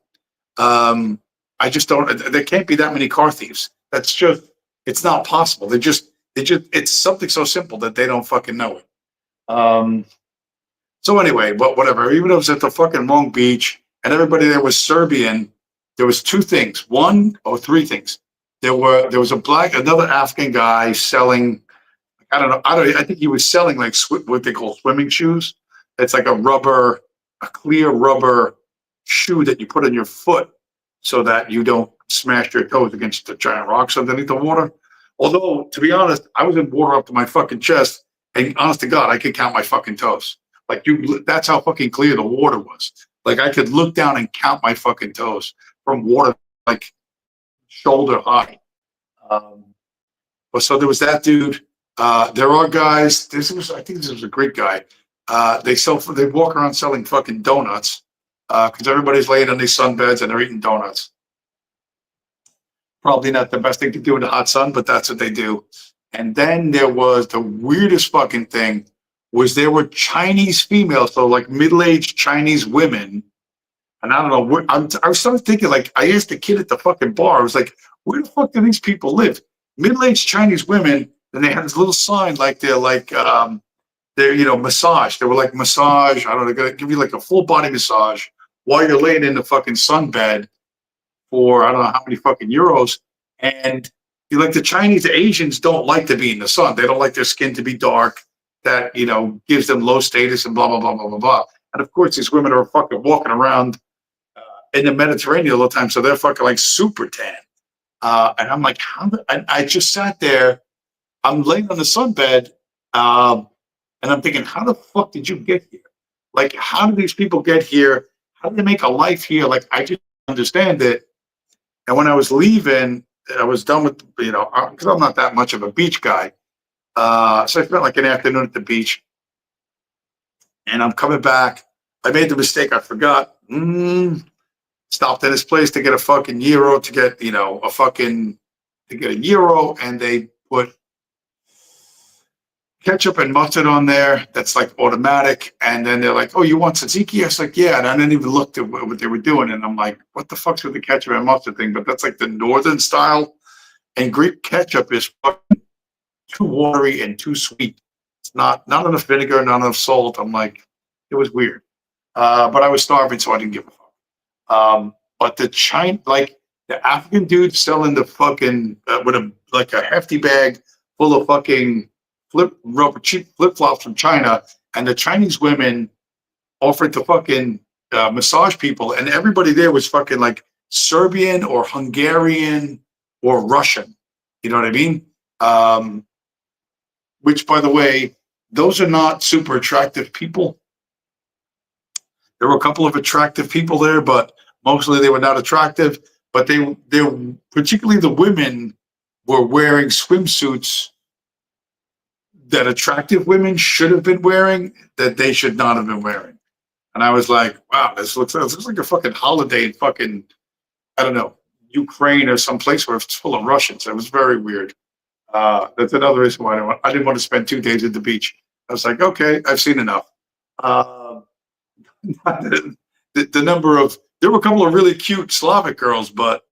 I just don't. There can't be that many car thieves. It's not possible. It's something so simple that they don't fucking know it. So anyway, but whatever. Even though it was at the fucking wrong beach and everybody there was Serbian, there was three things. There was another African guy selling. I don't know. I think he was selling like what they call swimming shoes. It's like a clear rubber shoe that you put on your foot so that you don't smash your toes against the giant rocks underneath the water. Although, to be honest, I was in water up to my fucking chest, and honest to God, I could count my fucking toes. Like that's how fucking clear the water was. Like I could look down and count my fucking toes from water, like shoulder high. But so there was that dude. There are guys. I think this was a Greek guy. They walk around selling fucking donuts because everybody's laying on these sunbeds and they're eating donuts. Probably not the best thing to do in the hot sun, but that's what they do. And then there was the weirdest fucking thing was there were Chinese females, so like middle-aged Chinese women. And I don't know, I was starting thinking, like, I asked the kid at the fucking bar, I was like, where the fuck do these people live? Middle-aged Chinese women, and they had this little sign like they're massage. They were like massage. I don't know, they're going to give you like a full body massage while you're laying in the fucking sunbed for I don't know how many fucking euros. And like the Chinese Asians don't like to be in the sun. They don't like their skin to be dark. That, gives them low status and blah, blah, blah, blah, blah, blah. And of course, these women are fucking walking around in the Mediterranean all the time. So they're fucking like super tan. And I'm like, and I just sat there. I'm laying on the sunbed. And I'm thinking, how the fuck did you get here? Like, how do these people get here? How do they make a life here? Like, I just don't understand it. And when I was leaving, I was done with, because I'm not that much of a beach guy. So I spent like an afternoon at the beach. And I'm coming back. I made the mistake. I forgot. Stopped at this place to get a fucking euro, to get a euro. And they put ketchup and mustard on there. That's like automatic. And then they're like, oh, you want tzatziki? I was like, yeah. And I didn't even look at what they were doing. And I'm like, what the fuck's with the ketchup and mustard thing? But that's like the northern style. And Greek ketchup is fucking too watery and too sweet. It's not enough vinegar, not enough salt. I'm like, it was weird. But I was starving, so I didn't give a fuck. But the African dude selling the fucking with a hefty bag full of fucking cheap flip flops from China, and the Chinese women offered to fucking massage people, and everybody there was fucking like Serbian or Hungarian or Russian. You know what I mean? Which, by the way, those are not super attractive people. There were a couple of attractive people there, but mostly they were not attractive. But they particularly the women were wearing swimsuits that attractive women should have been wearing that they should not have been wearing. And I was like, wow, this looks like a fucking holiday in fucking, I don't know, Ukraine or some place where it's full of Russians. It was very weird. That's another reason why I didn't want to spend 2 days at the beach. I was like, okay, I've seen enough. The number of, there were a couple of really cute Slavic girls, but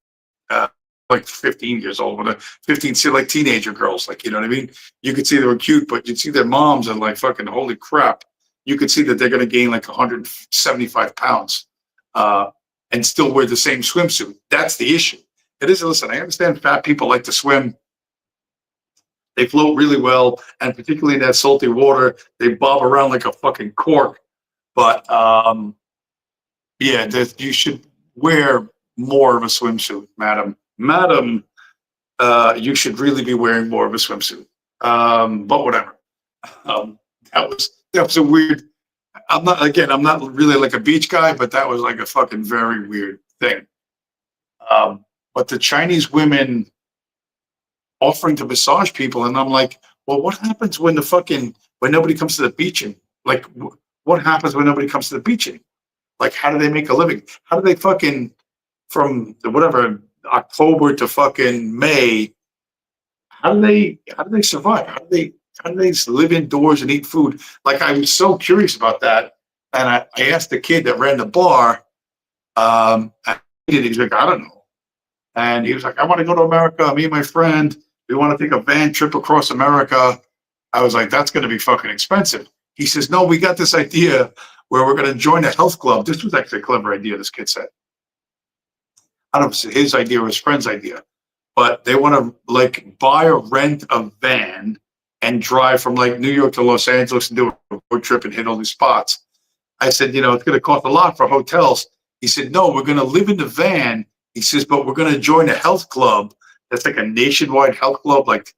like 15 years old, with 15, like teenager girls, like, you know what I mean? You could see they were cute, but you'd see their moms and like, fucking holy crap. You could see that they're going to gain like 175 pounds and still wear the same swimsuit. That's the issue. It is, listen, I understand fat people like to swim. They float really well, and particularly in that salty water, they bob around like a fucking cork. But yeah, you should wear more of a swimsuit, madam. Madam, you should really be wearing more of a swimsuit. But whatever. That was a weird. I'm not really like a beach guy, but that was like a fucking very weird thing. But the Chinese women offering to massage people, and I'm like, well, what happens when when nobody comes to the beaching? Like, what happens when nobody comes to the beaching? Like, how do they make a living? How do they fucking, from whatever October to fucking May? How do they survive? How do they live indoors and eat food? Like, I was so curious about that, and I asked the kid that ran the bar. He's like, I don't know. And he was like, I want to go to America. Me and my friend, we want to take a van trip across America. I was like, that's going to be fucking expensive. He says, no, we got this idea where we're going to join a health club. This was actually a clever idea, this kid said. I don't know if it's his idea or his friend's idea, but they want to like buy or rent a van and drive from like New York to Los Angeles and do a road trip and hit all these spots. I said, it's going to cost a lot for hotels. He said, no, we're going to live in the van. He says, but we're going to join a health club. That's like a nationwide health club, like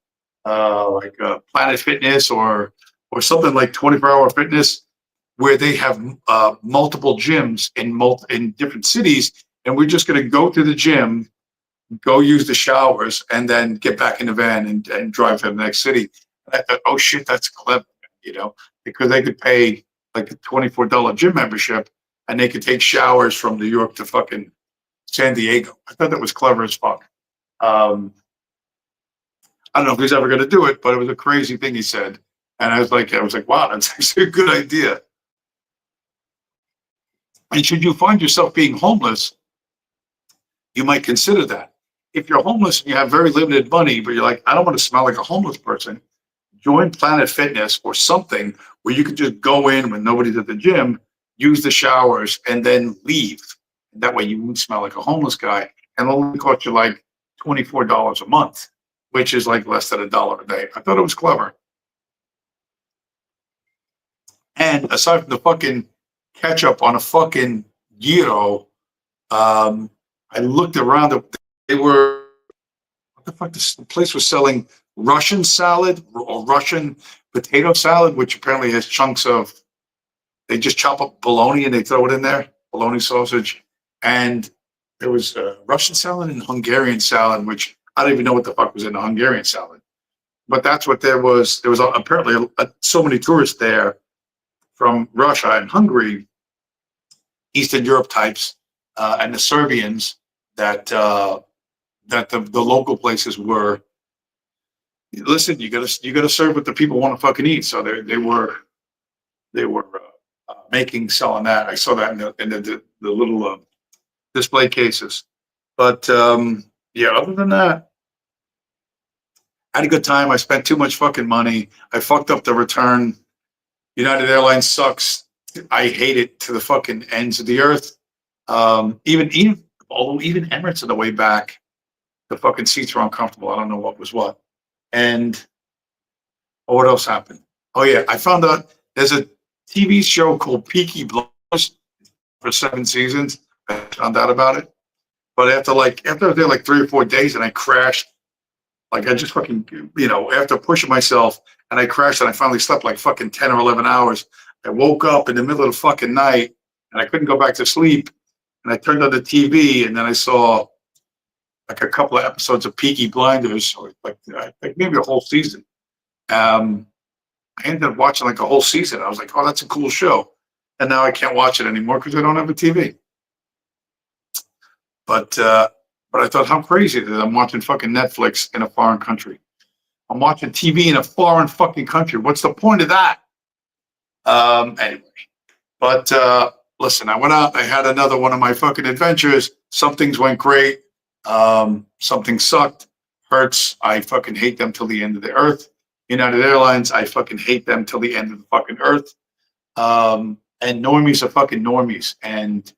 Planet Fitness or something like 24-hour fitness, where they have multiple gyms in different cities. And we're just going to go to the gym, go use the showers, and then get back in the van and drive to the next city. And I thought, oh shit, that's clever, because they could pay like a $24 gym membership and they could take showers from New York to fucking San Diego. I thought that was clever as fuck. I don't know if he's ever going to do it, but it was a crazy thing he said. And I was like, wow, that's actually a good idea. And should you find yourself being homeless, you might consider that. If you're homeless and you have very limited money, but you're like, I don't want to smell like a homeless person, join Planet Fitness or something where you can just go in when nobody's at the gym, use the showers, and then leave. That way you won't smell like a homeless guy. And it'll only cost you like $24 a month, which is like less than $1 a day. I thought it was clever. And aside from the fucking ketchup on a fucking gyro, I looked around. They were, what the fuck? The place was selling Russian salad or Russian potato salad, which apparently has chunks of, they just chop up bologna and they throw it in there, bologna sausage. And there was Russian salad and Hungarian salad, which I don't even know what the fuck was in the Hungarian salad. But that's what there was. There was apparently so many tourists there from Russia and Hungary, Eastern Europe types, and the Serbians that the local places were. Listen, you gotta serve what the people want to fucking eat. So they were selling that. I saw that in the little display cases. But yeah, other than that, I had a good time. I spent too much fucking money. I fucked up the return. United Airlines sucks. I hate it to the fucking ends of the earth. Even Emirates on the way back, the fucking seats were uncomfortable. I don't know what was what. And what else happened? Oh yeah, I found out there's a TV show called Peaky Blinders for 7 seasons. I found out about it. But after I was there like 3 or 4 days and I crashed, like I just fucking, after pushing myself and I crashed and I finally slept like fucking 10 or 11 hours. I woke up in the middle of the fucking night and I couldn't go back to sleep. And I turned on the TV and then I saw like a couple of episodes of Peaky Blinders, or like maybe a whole season. And I ended up watching like a whole season. I was like, oh, that's a cool show. And now I can't watch it anymore because I don't have a TV. But I thought, how crazy that I'm watching fucking Netflix in a foreign country. I'm watching TV in a foreign fucking country. What's the point of that? Anyway, but listen, I went out. I had another one of my fucking adventures. Some things went great. Some things sucked. Hertz, I fucking hate them till the end of the earth. United Airlines, I fucking hate them till the end of the fucking earth. And normies are fucking normies. And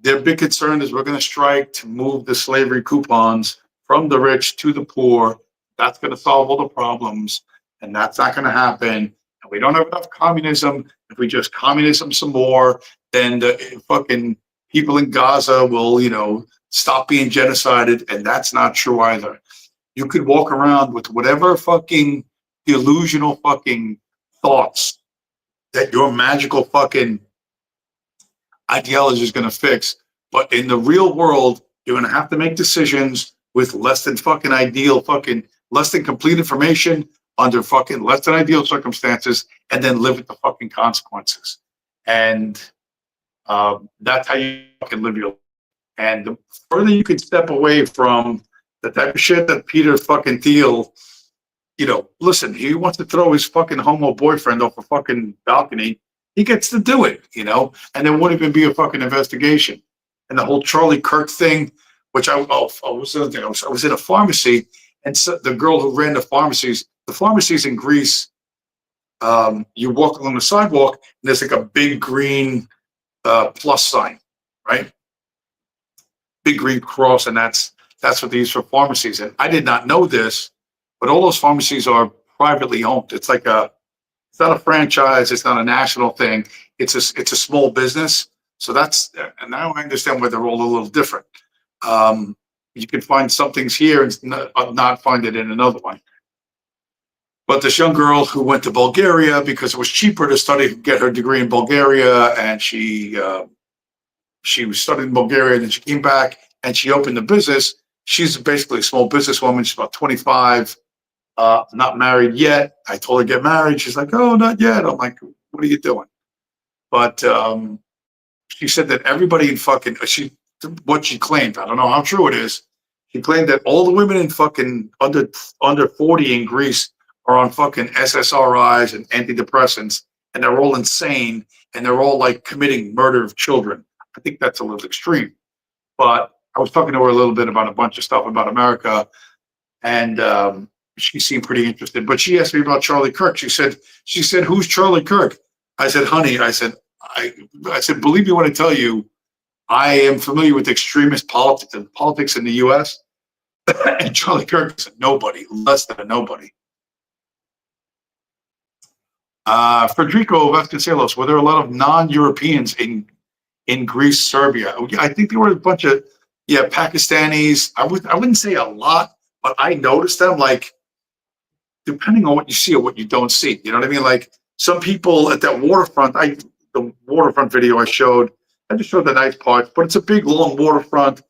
their big concern is we're going to strike to move the slavery coupons from the rich to the poor. That's going to solve all the problems. And that's not going to happen. And we don't have enough communism. If we just communism some more, then the fucking people in Gaza will, you know, stop being genocided. And that's not true either. You could walk around with whatever fucking delusional fucking thoughts that your magical fucking ideology is going to fix. But in the real world, you're going to have to make decisions with less than fucking ideal fucking, less than complete information under fucking less than ideal circumstances, and then live with the fucking consequences. And that's how you fucking live your life. And the further you can step away from the type of shit that Peter fucking Thiel, you know, listen, he wants to throw his fucking homo boyfriend off a fucking balcony. He gets to do it, you know, and there wouldn't even be a fucking investigation. And the whole Charlie Kirk thing, which I was in a pharmacy, and so the girl who ran the pharmacies in Greece, you walk along the sidewalk, and there's like a big green plus sign, right? Big green cross, and that's what they use for pharmacies. And I did not know this, but all those pharmacies are privately owned. It's like it's not a franchise. It's not a national thing. It's a small business. So and now I understand why they're all a little different. You can find some things here and not find it in another one. But this young girl who went to Bulgaria because it was cheaper to get her degree in Bulgaria, and she was studying in Bulgaria, and then she came back and she opened a business. She's basically a small businesswoman. She's about 25, not married yet. I told her to get married. She's like, oh, not yet. I'm like, what are you doing? But she said that everybody in fucking, what she claimed, I don't know how true it is. She claimed that all the women in fucking under 40 in Greece are on fucking SSRIs and antidepressants, and they're all insane, and they're all like committing murder of children. I think that's a little extreme. But I was talking to her a little bit about a bunch of stuff about America, and she seemed pretty interested. But she asked me about Charlie Kirk. She said, who's Charlie Kirk? I said, honey, I said, believe me when I tell you, I am familiar with extremist politics in the U.S. And Charlie Kirk is a nobody, less than a nobody. Federico Vasconcelos, were there a lot of non-Europeans in Greece, Serbia? I think there were a bunch of Pakistanis. I wouldn't say a lot, but I noticed them, like, depending on what you see or what you don't see. You know what I mean? Like, some people at that waterfront, the waterfront video I just showed the nice parts, but it's a big, long waterfront.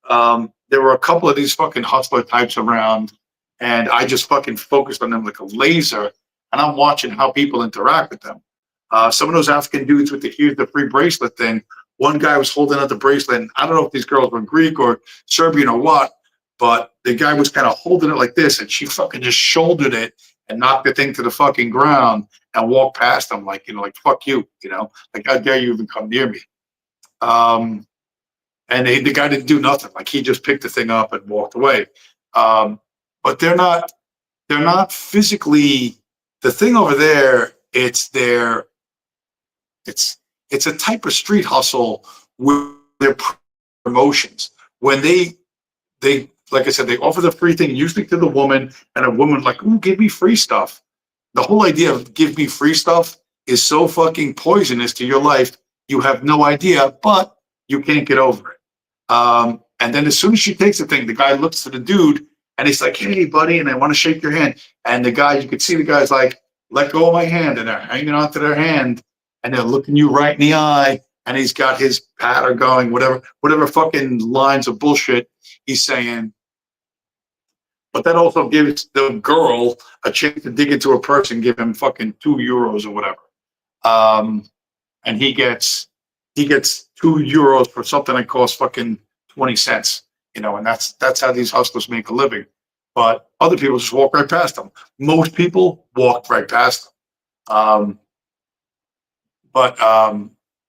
There were a couple of these fucking hustler types around, and I just fucking focused on them like a laser, and I'm watching how people interact with them. Some of those African dudes with here's the free bracelet thing, one guy was holding out the bracelet, and I don't know if these girls were Greek or Serbian or what, but the guy was kind of holding it like this, and she fucking just shouldered it and knocked the thing to the fucking ground and walked past him like, like, fuck you, like, how dare you even come near me? And the guy didn't do nothing. Like, he just picked the thing up and walked away. But they're not physically, the thing over there, it's a type of street hustle with their promotions. When they like I said, they offer the free thing usually to the woman, and a woman like, ooh, give me free stuff. The whole idea of give me free stuff is so fucking poisonous to your life. You have no idea, but you can't get over it. And then as soon as she takes the thing, the guy looks to the dude and he's like, hey, buddy, and I want to shake your hand. And the guy, you could see the guy's like, let go of my hand, and they're hanging onto their hand, and they're looking you right in the eye, and he's got his patter going, whatever fucking lines of bullshit he's saying. but that also gives the girl a chance to dig into a purse and give him fucking €2 or whatever. And he gets €2 for something that costs fucking 20 cents, and that's how these hustlers make a living. But other people just walk right past them. Most people walked right past them. But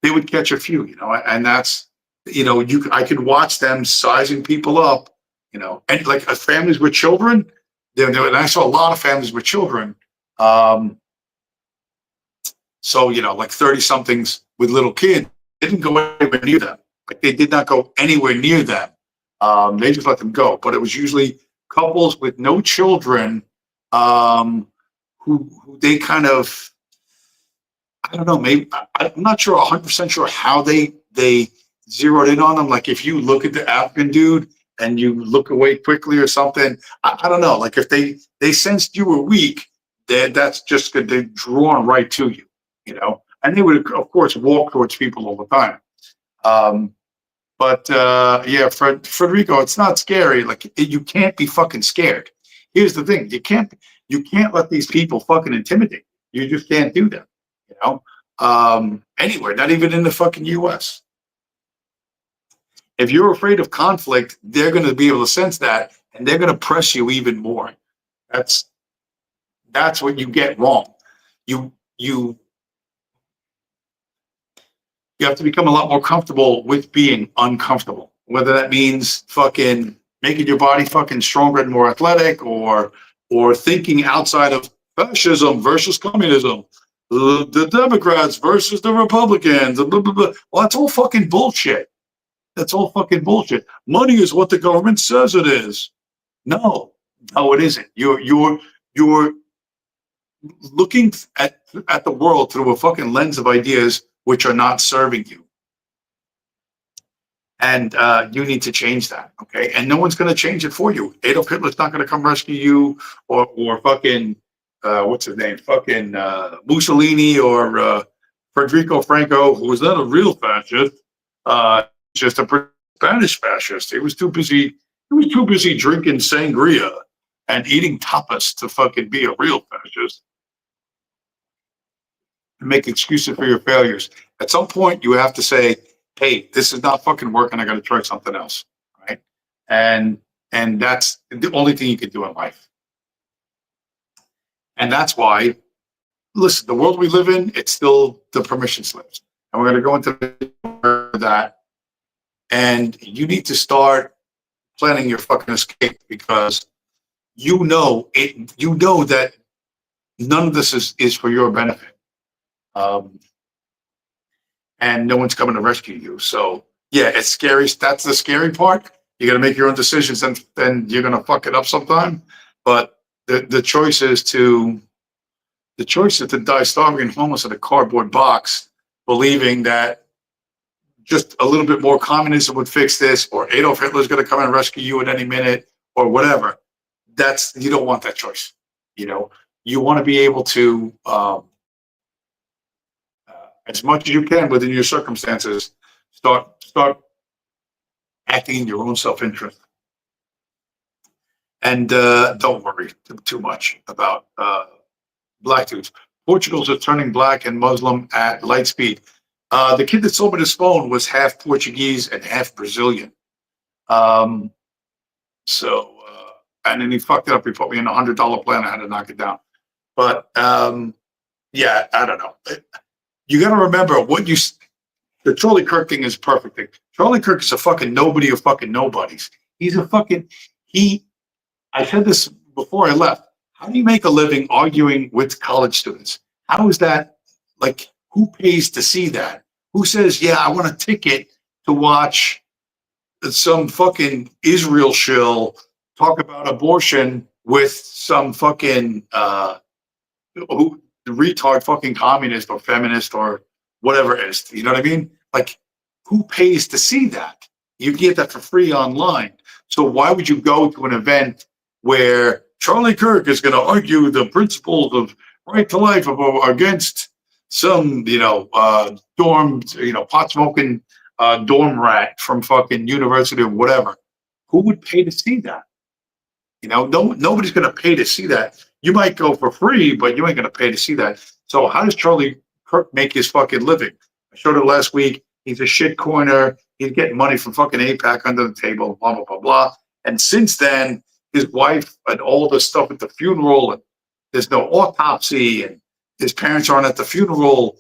they would catch a few, and that's, I could watch them sizing people up, and like families with children. And I saw a lot of families with children. So, like 30 somethings with little kids, they didn't go anywhere near them. Like they did not go anywhere near them. They just let them go. But it was usually couples with no children, who they kind of, I don't know, maybe I'm not sure 100% sure how they zeroed in on them. Like if you look at the African dude and you look away quickly or something, I don't know. Like if they sensed you were weak, that's just good. They're drawn right to you, and they would of course walk towards people all the time. But yeah, Federico, it's not scary. Like you can't be fucking scared. Here's the thing: you can't let these people fucking intimidate you. You just can't do that. Anywhere, not even in the fucking U.S. If you're afraid of conflict, they're going to be able to sense that, and they're going to press you even more. That's what you get wrong. You have to become a lot more comfortable with being uncomfortable. Whether that means fucking making your body fucking stronger and more athletic, or thinking outside of fascism versus communism, the Democrats versus the Republicans, blah, blah, blah. Well, that's all fucking bullshit. That's all fucking bullshit. Money is what the government says it is. No, it isn't. You're looking at the world through a fucking lens of ideas which are not serving you. And you need to change that, okay? And no one's going to change it for you. Adolf Hitler's not going to come rescue you, or fucking, what's his name? Fucking Mussolini, or Federico Franco, who was not a real fascist, just a Spanish fascist. He was too busy drinking sangria and eating tapas to fucking be a real fascist. And make excuses for your failures. At some point, you have to say, hey, this is not fucking working. I got to try something else, right? And that's the only thing you can do in life. And that's why, listen, the world we live in, it's still the permission slips. And we're going to go into that. And you need to start planning your fucking escape, because you know that none of this is for your benefit. And no one's coming to rescue you. So yeah, it's scary. That's the scary part. You got to make your own decisions, and then you're going to fuck it up sometime. But the choice is to die starving and homeless in a cardboard box, believing that just a little bit more communism would fix this, or Adolf Hitler's going to come and rescue you at any minute, or whatever. You don't want that choice. You want to be able to, as much as you can within your circumstances, start acting in your own self-interest. And don't worry too much about black dudes. Portugal's are turning black and Muslim at light speed. The kid that sold me this phone was half Portuguese and half Brazilian. And then he fucked it up. He put me in $100 plan. I had to knock it down. But yeah, I don't know. You got to remember the Charlie Kirk thing is perfect thing. Charlie Kirk is a fucking nobody of fucking nobodies. He's a fucking, I said this before I left. How do you make a living arguing with college students? How is that, like, who pays to see that? Who says, yeah, I want a ticket to watch some fucking Israel shill talk about abortion with some fucking retard fucking communist or feminist or whatever it is. You know what I mean? Like, who pays to see that? You get that for free online. So why would you go to an event where Charlie Kirk is going to argue the principles of right to life against some, dorm, pot smoking dorm rat from fucking university or whatever? Who would pay to see that? You know, nobody's going to pay to see that. You might go for free, but you ain't going to pay to see that. So how does Charlie Kirk make his fucking living? I showed it last week. He's a shit coiner. He's getting money from fucking APAC under the table, blah, blah, blah, blah. And since then, his wife and all the stuff at the funeral, and there's no autopsy, and his parents aren't at the funeral,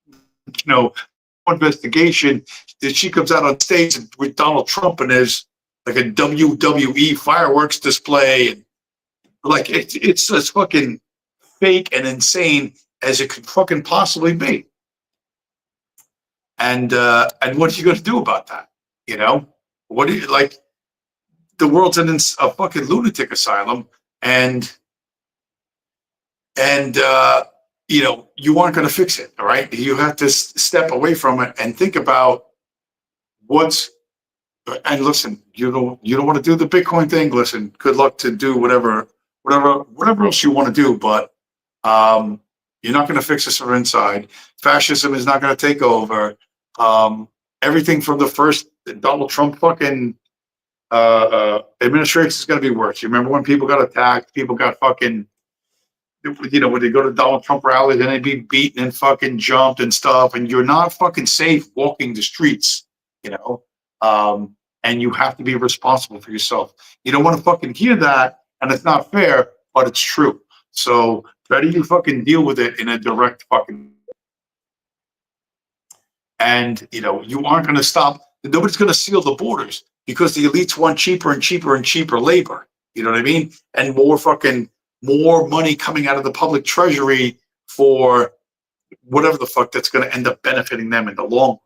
you know, investigation. That she comes out on stage with Donald Trump, and there's like a WWE fireworks display, and like it's as fucking fake and insane as it could fucking possibly be. And what are you going to do about that? You know, what do you like? The world's in a fucking lunatic asylum, and you know, you aren't going to fix it. All right, you have to step away from it and think about what's. And listen, you don't want to do the Bitcoin thing. Listen, good luck to do whatever else you want to do, but you're not going to fix this from inside. Fascism is not going to take over. Everything from the first Donald Trump fucking administration is going to be worse. You remember when people got attacked, people got fucking, you know, when they go to Donald Trump rallies and they'd be beaten and fucking jumped and stuff, and you're not fucking safe walking the streets, you know, and you have to be responsible for yourself. You don't want to fucking hear that, and it's not fair, but it's true. So better you fucking deal with it in a direct fucking. And, you know, you aren't going to stop. Nobody's going to seal the borders because the elites want cheaper and cheaper and cheaper labor. You know what I mean? And more money coming out of the public treasury for whatever the fuck that's going to end up benefiting them in the long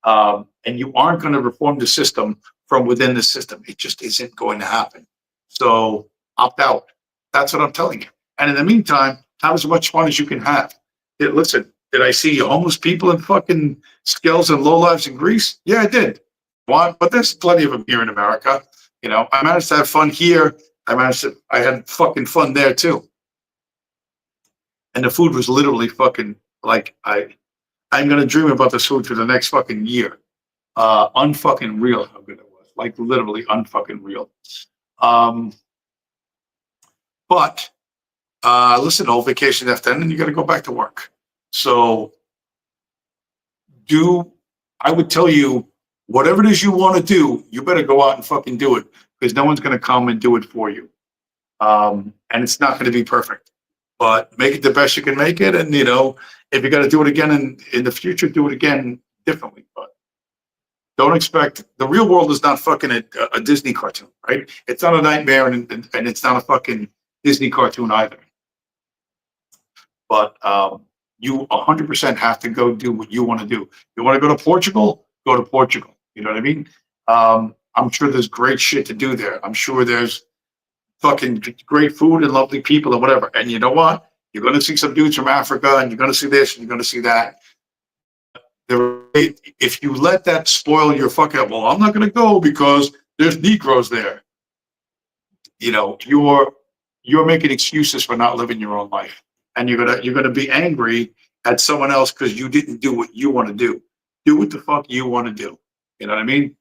run. And you aren't going to reform the system from within the system. It just isn't going to happen. So opt out. That's what I'm telling you. And in the meantime, have as much fun as you can have. Listen, did I see homeless people in fucking Skells and lowlives in Greece? Yeah, I did. But there's plenty of them here in America. You know, I managed to have fun here. I had fucking fun there too. And the food was literally fucking like I'm gonna dream about this food for the next fucking year. Unfucking real how good it was. Like literally unfucking real. But listen, whole vacation after then, and you got to go back to work. So I would tell you, whatever it is you want to do, you better go out and fucking do it, because no one's going to come and do it for you. And it's not going to be perfect, but make it the best you can make it. And, you know, if you got to do it again in the future, do it again differently. But don't expect, the real world is not fucking a Disney cartoon, right? It's not a nightmare, and it's not a fucking Disney cartoon either. But you 100% have to go do what you want to do. You want to go to Portugal? Go to Portugal. You know what I mean? I'm sure there's great shit to do there. I'm sure there's fucking great food and lovely people and whatever. And you know what? You're going to see some dudes from Africa, and you're going to see this, and you're going to see that. If you let that spoil your fucking, well, I'm not going to go because there's Negroes there. You know, you're making excuses for not living your own life. And you're gonna be angry at someone else because you didn't do what you want to do. Do what the fuck you want to do. You know what I mean?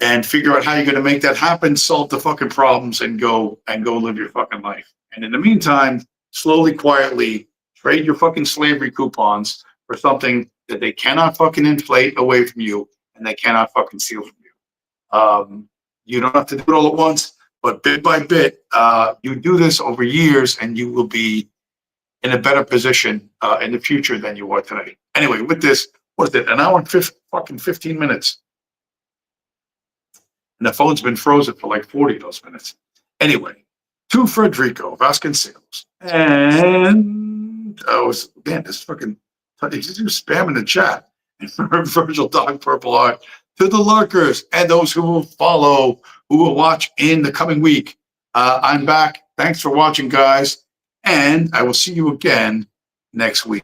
And figure out how you're gonna make that happen. Solve the fucking problems and go live your fucking life. And in the meantime, slowly, quietly trade your fucking slavery coupons for something that they cannot fucking inflate away from you, and they cannot fucking steal from you. You don't have to do it all at once, but bit by bit, you do this over years, and you will be in a better position in the future than you are today. Anyway, with this, what is it? An hour and fucking 15 minutes. And the phone's been frozen for like 40 of those minutes. Anyway, to Frederico Vasconcelos. And this fucking, he's just spamming the chat. Virgil Dog Purple Heart. To the lurkers and those who will follow, who will watch in the coming week. I'm back. Thanks for watching, guys. And I will see you again next week.